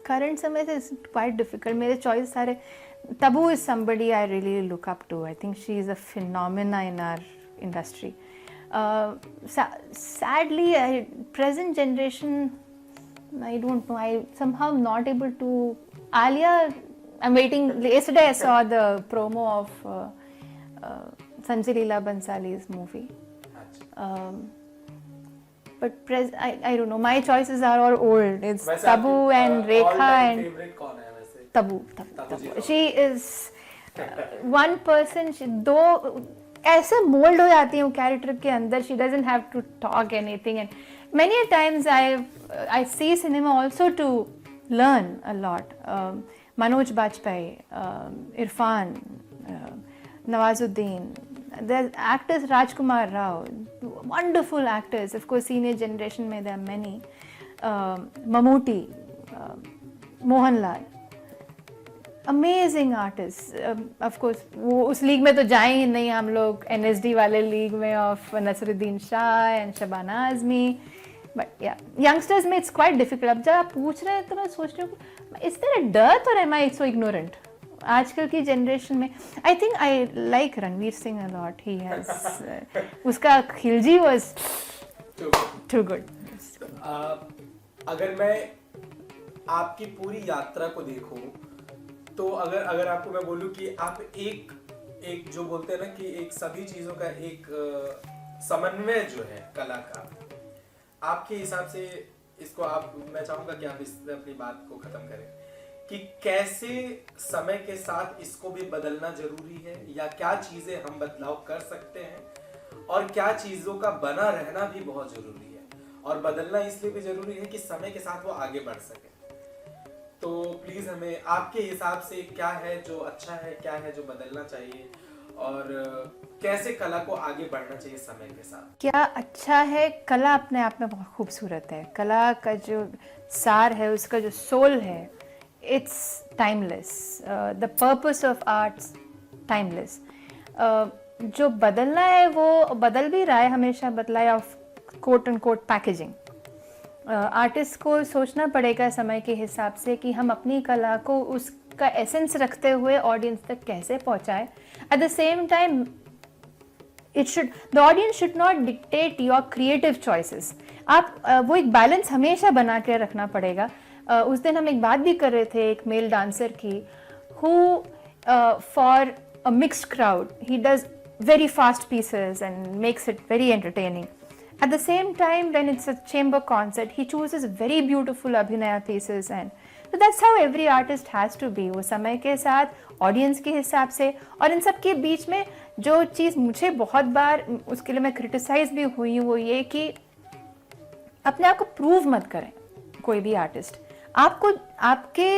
Speaker 1: करंट समय से quite difficult. मेरे चॉइस सारे, Tabu is somebody I really look up to. I think she is a phenomena in our industry. Sadly, present generation, I don't know. I somehow not able to. Alia, I'm waiting. Yesterday I saw the promo of Sanjay Leela Bhansali's movie. But I don't know. My choices are all old. It's Tabu and Rekha and
Speaker 2: favourite कौन है वैसे?
Speaker 1: Tabu. She is one person. दो ऐसे mould हो जाती है वो character के अंदर. She doesn't have to talk anything. And many a times I see cinema also to learn a lot. Manoj Bajpayee, Irfan, Nawazuddin, the actors, Rajkumar Rao, wonderful actors. Of course, senior generation में there are many. Mammootty, Mohanlal, amazing artists. Of course, वो उस league में तो जाए ही नहीं हम लोग, NSD वाले लीग में of Nasruddin Shah and Shabana Azmi. But yeah, youngsters में it's quite difficult. अब जब आप पूछ रहे हैं तो मैं सोच रही हूँ, is there a dearth or am I so ignorant? आजकल की जनरेशन में I think I like Ranveer Singh a lot. He has उसका खिलजी was too good.
Speaker 2: अगर मैं आपकी पूरी यात्रा को देखूं तो अगर आपको मैं बोलूं कि आप एक जो बोलते हैं ना कि एक सभी चीजों का एक समन्वय जो है कला का, आपके हिसाब से इसको मैं चाहूंगा कि आप इस अपनी बात को खत्म करें कि कैसे समय के साथ इसको भी बदलना जरूरी है, या क्या चीजें हम बदलाव कर सकते हैं, और क्या चीजों का बना रहना भी बहुत जरूरी है, और बदलना इसलिए भी जरूरी है कि समय के साथ वो आगे बढ़ सके। तो प्लीज हमें आपके हिसाब से क्या है जो अच्छा है, क्या है जो बदलना चाहिए, और कैसे कला को आगे बढ़ना चाहिए समय के साथ।
Speaker 1: क्या अच्छा है, कला अपने आप में बहुत खूबसूरत है। कला का जो सार है, उसका जो सोल है, it's timeless. The purpose of arts timeless. जो बदलना है वो बदल भी रहा है, हमेशा बदला है, of quote and quote packaging. Artist को सोचना पड़ेगा समय के हिसाब से कि हम अपनी कला को उसका एसेंस रखते हुए ऑडियंस तक कैसे पहुंचाएं। Eight the same time the audience should not dictate your creative choices. आप वो एक बैलेंस हमेशा बना के रखना पड़ेगा। उस दिन हम एक बात भी कर रहे थे एक मेल डांसर की, who for a mixed crowd he does very fast pieces and makes it very entertaining. At the same time, when it's a chamber concert, he chooses very beautiful abhinaya pieces, and so that's how every artist has to be. वो समय के साथ audience के हिसाब से, और इन सब के बीच में जो चीज़ मुझे बहुत बार उसके लिए मैं क्रिटिसाइज भी हुई हूँ वो ये कि अपने आप को प्रूव मत करें। कोई भी आर्टिस्ट आपको आपके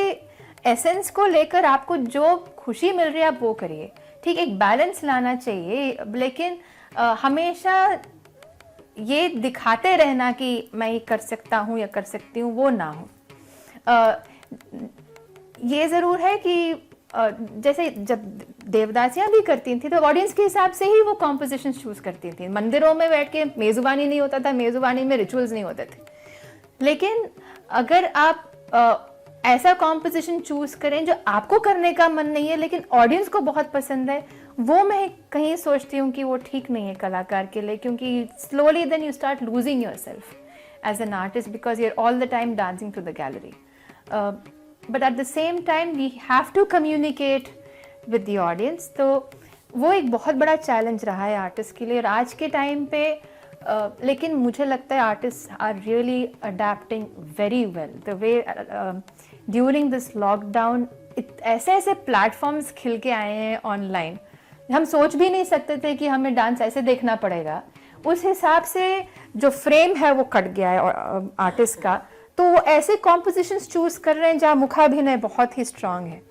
Speaker 1: एसेंस को लेकर आपको जो खुशी मिल रही है आप वो करिए। ठीक, एक बैलेंस लाना चाहिए, लेकिन हमेशा ये दिखाते रहना कि मैं ये कर सकता हूँ या कर सकती हूँ, वो ना हो। ये ज़रूर है कि जैसे जब देवदासियाँ भी करती थी तो ऑडियंस के हिसाब से ही वो कॉम्पोजिशन चूज करती थी। मंदिरों में बैठ के मेज़ुबानी नहीं होता था, मेज़ुबानी में रिचुअल्स नहीं होते थे। लेकिन अगर आप ऐसा कॉम्पोजिशन चूज करें जो आपको करने का मन नहीं है लेकिन ऑडियंस को बहुत पसंद है, वो मैं कहीं सोचती हूँ कि वो ठीक नहीं है कलाकार के लिए, क्योंकि slowly then you start losing yourself as an artist because you are all the time dancing to the gallery. But at the same time we have to communicate with the audience. तो वो एक बहुत बड़ा challenge रहा है artist के लिए, और आज के टाइम पे लेकिन मुझे लगता है artist are really adapting very well the way during this lockdown. ऐसे ऐसे प्लेटफॉर्म्स खिल के आए हैं ऑनलाइन, हम सोच भी नहीं सकते थे कि हमें डांस ऐसे देखना पड़ेगा। उस हिसाब से जो फ्रेम है वो कट गया है आर्टिस्ट का, तो वो ऐसे कॉम्पोजिशंस चूज कर रहे हैं जहाँ मुखाभिनय बहुत ही स्ट्रांग है।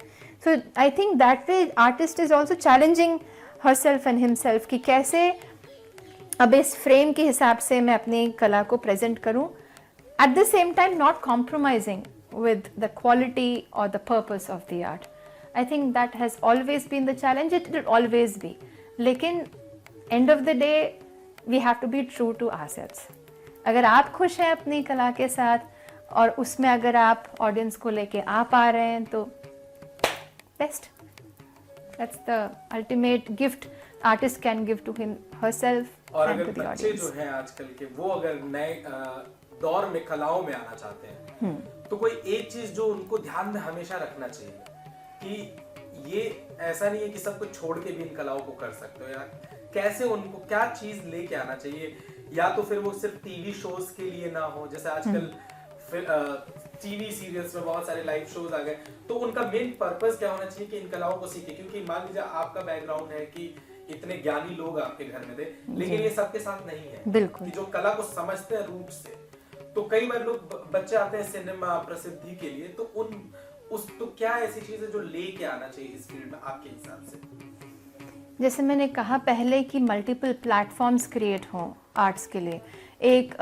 Speaker 1: So I think that way artist is also challenging herself and himself कि कैसे अब इस फ्रेम के हिसाब से मैं अपनी कला को प्रेजेंट करूं, eight the same time not compromising with the quality or the purpose of the art. I think that has always been the challenge. It will always be. लेकिन end of the day we have to be true to ourselves. अगर आप खुश हैं अपनी कला के साथ और उसमें अगर आप ऑडियंस को लेके आ पा रहे हैं तो best. That's the ultimate gift artist can give to him herself
Speaker 2: और
Speaker 1: and
Speaker 2: अगर
Speaker 1: to the
Speaker 2: बच्चे
Speaker 1: audience.
Speaker 2: जो हैं आजकल के, वो अगर नए दौर में कलाओं में आना चाहते हैं तो कोई एक चीज जो उनको ध्यान में हमेशा रखना चाहिए कि ये ऐसा नहीं है कि सब कुछ छोड़ के भी इन कलाओं को कर सकते हो, या कैसे उनको क्या चीज लेके आना चाहिए, या तो फिर वो सिर्फ टीवी शोज के लिए ना हो, जैसे आजकल टीवी सीरियल्स में बहुत सारे लाइव शोज आ गए, तो उनका मेन पर्पस क्या होना चाहिए कि इन कलाओं को सीखे। क्योंकि मान लीजिए आपका बैकग्राउंड है कि इतने ज्ञानी लोग आपके घर में थे, लेकिन ये सबके साथ नहीं है।
Speaker 1: बिल्कुल।
Speaker 2: कि जो कला को समझते हैं रूट से, तो कई बार लोग बच्चे आते हैं सिनेमा प्रसिद्धि के लिए, तो तो क्या ऐसी चीज है जो लेके आना चाहिए इस फील्ड में आपके हिसाब से?
Speaker 1: जैसे मैंने कहा पहले कि मल्टीपल प्लेटफॉर्म्स क्रिएट हों आर्ट्स के लिए, एक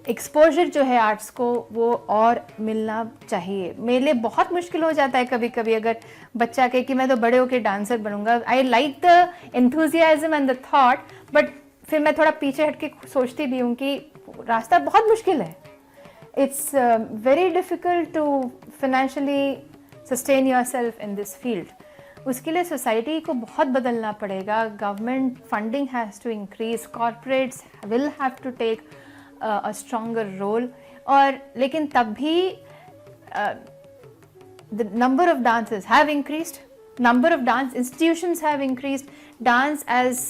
Speaker 1: एक्सपोजर जो है आर्ट्स को वो और मिलना चाहिए। मेरे लिए बहुत मुश्किल हो जाता है कभी कभी अगर बच्चा कहे कि मैं तो बड़े होकर डांसर बनूंगा। I like the enthusiasm and the thought, but फिर मैं थोड़ा पीछे हट के सोचती भी हूँ कि रास्ता बहुत मुश्किल है। It's very difficult to financially sustain yourself in this field. उसके लिए सोसाइटी को बहुत बदलना पड़ेगा। Government funding has to increase, corporates will have to take a stronger role, और लेकिन तब भी the number of dances have increased, number of dance institutions have increased, dance as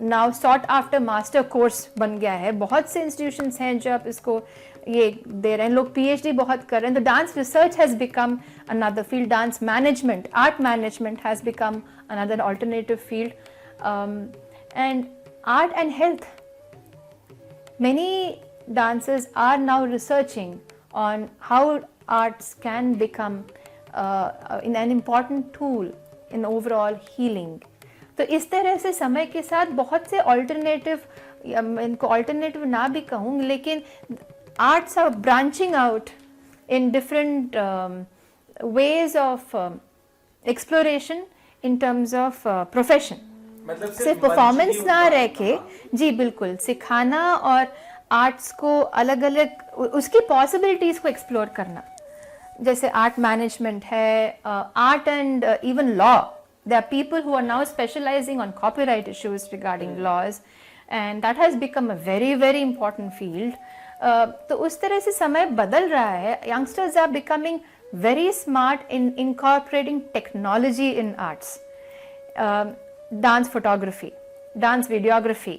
Speaker 1: now sought after master course बन गया है। बहुत से institutions हैं जो अब इसको ये दे रहे हैं लोग, PhD बहुत कर रहे हैं. तो dance research has become another field, dance management, art management has become another alternative field, and art and health. Many dancers are now researching on how arts can become an important tool in overall healing. तो इस तरह से समय के साथ बहुत से alternative, इनको ऑल्टरनेटिव ना भी कहूँ, लेकिन arts are branching out in different ways of exploration in terms of profession.
Speaker 2: मतलब
Speaker 1: सिर्फ परफॉर्मेंस ना रह के, जी बिल्कुल, सिखाना और आर्ट्स को अलग अलग उसकी पॉसिबिलिटीज को एक्सप्लोर करना. जैसे आर्ट मैनेजमेंट है, art and even law. There are people who are now specializing on copyright issues regarding laws, and that has become a very, very important field. तो उस तरह से समय बदल रहा है. Youngsters are becoming very smart in incorporating technology in arts. Dance photography, dance videography,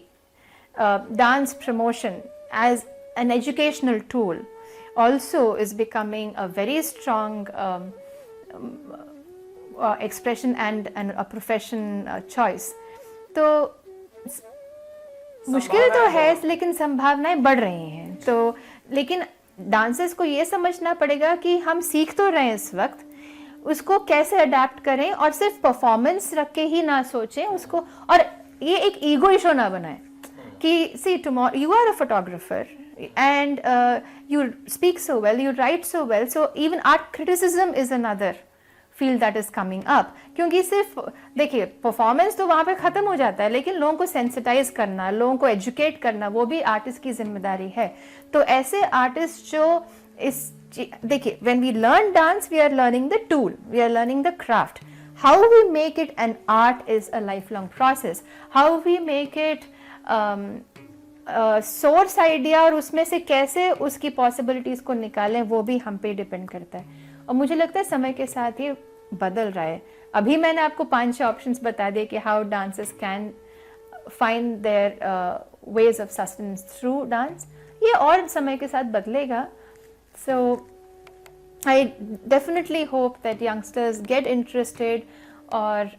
Speaker 1: dance promotion as an educational tool also is becoming a very strong expression and a profession choice. तो मुश्किल तो है, लेकिन संभावनाएं बढ़ रही हैं. तो लेकिन डांसर्स को ये समझना पड़ेगा कि हम सीख तो रहे हैं इस वक्त, उसको कैसे अडेप्ट करें और सिर्फ परफॉर्मेंस रख के ही ना सोचें उसको, और ये एक ईगो इशू ना बनाएं कि see tomorrow you are a photographer and you speak so well, you write so well, so even art criticism is another field that is coming up. क्योंकि सिर्फ देखिए परफॉर्मेंस तो वहाँ पे ख़त्म हो जाता है, लेकिन लोगों को सेंसिटाइज करना, लोगों को एजुकेट करना, वो भी आर्टिस्ट की जिम्मेदारी है. तो ऐसे आर्टिस्ट जो इस देखिए, when we learn dance, we are learning the tool, we are learning the craft. How we make it an art is a lifelong process. How we make it source idea और उसमें से कैसे उसकी possibilities को निकालें, वो भी हम पे डिपेंड करता है. और मुझे लगता है समय के साथ ये बदल रहा है. अभी मैंने आपको 5-6 ऑप्शंस बता दिए कि how dancers can find their ways of sustenance through dance. ये और समय के साथ बदलेगा. So I definitely hope that youngsters get interested. और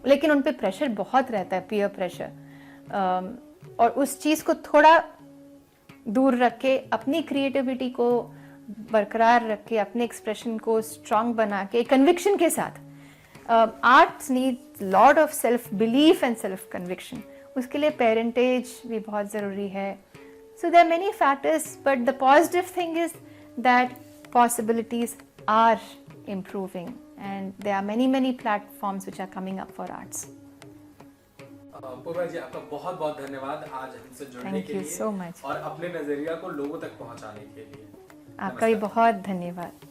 Speaker 1: लेकिन उन पे प्रेशर बहुत रहता है, पीयर प्रेशर, और उस चीज़ को थोड़ा दूर रख के अपनी क्रिएटिविटी को बरकरार रख के अपने एक्सप्रेशन को स्ट्रांग बना के कन्विक्शन के साथ. Arts need lot of self belief and self conviction. उसके लिए पेरेंटेज भी बहुत ज़रूरी है. So there are many factors, but the positive thing is that possibilities are improving and there are many platforms which are coming up for arts.
Speaker 2: Purva ji, आपका बहुत बहुत धन्यवाद आज हमसे जुड़ने के लिए
Speaker 1: so much.
Speaker 2: और अपने नजरिया को लोगों तक पहुंचाने के लिए.
Speaker 1: आपका भी बहुत धन्यवाद.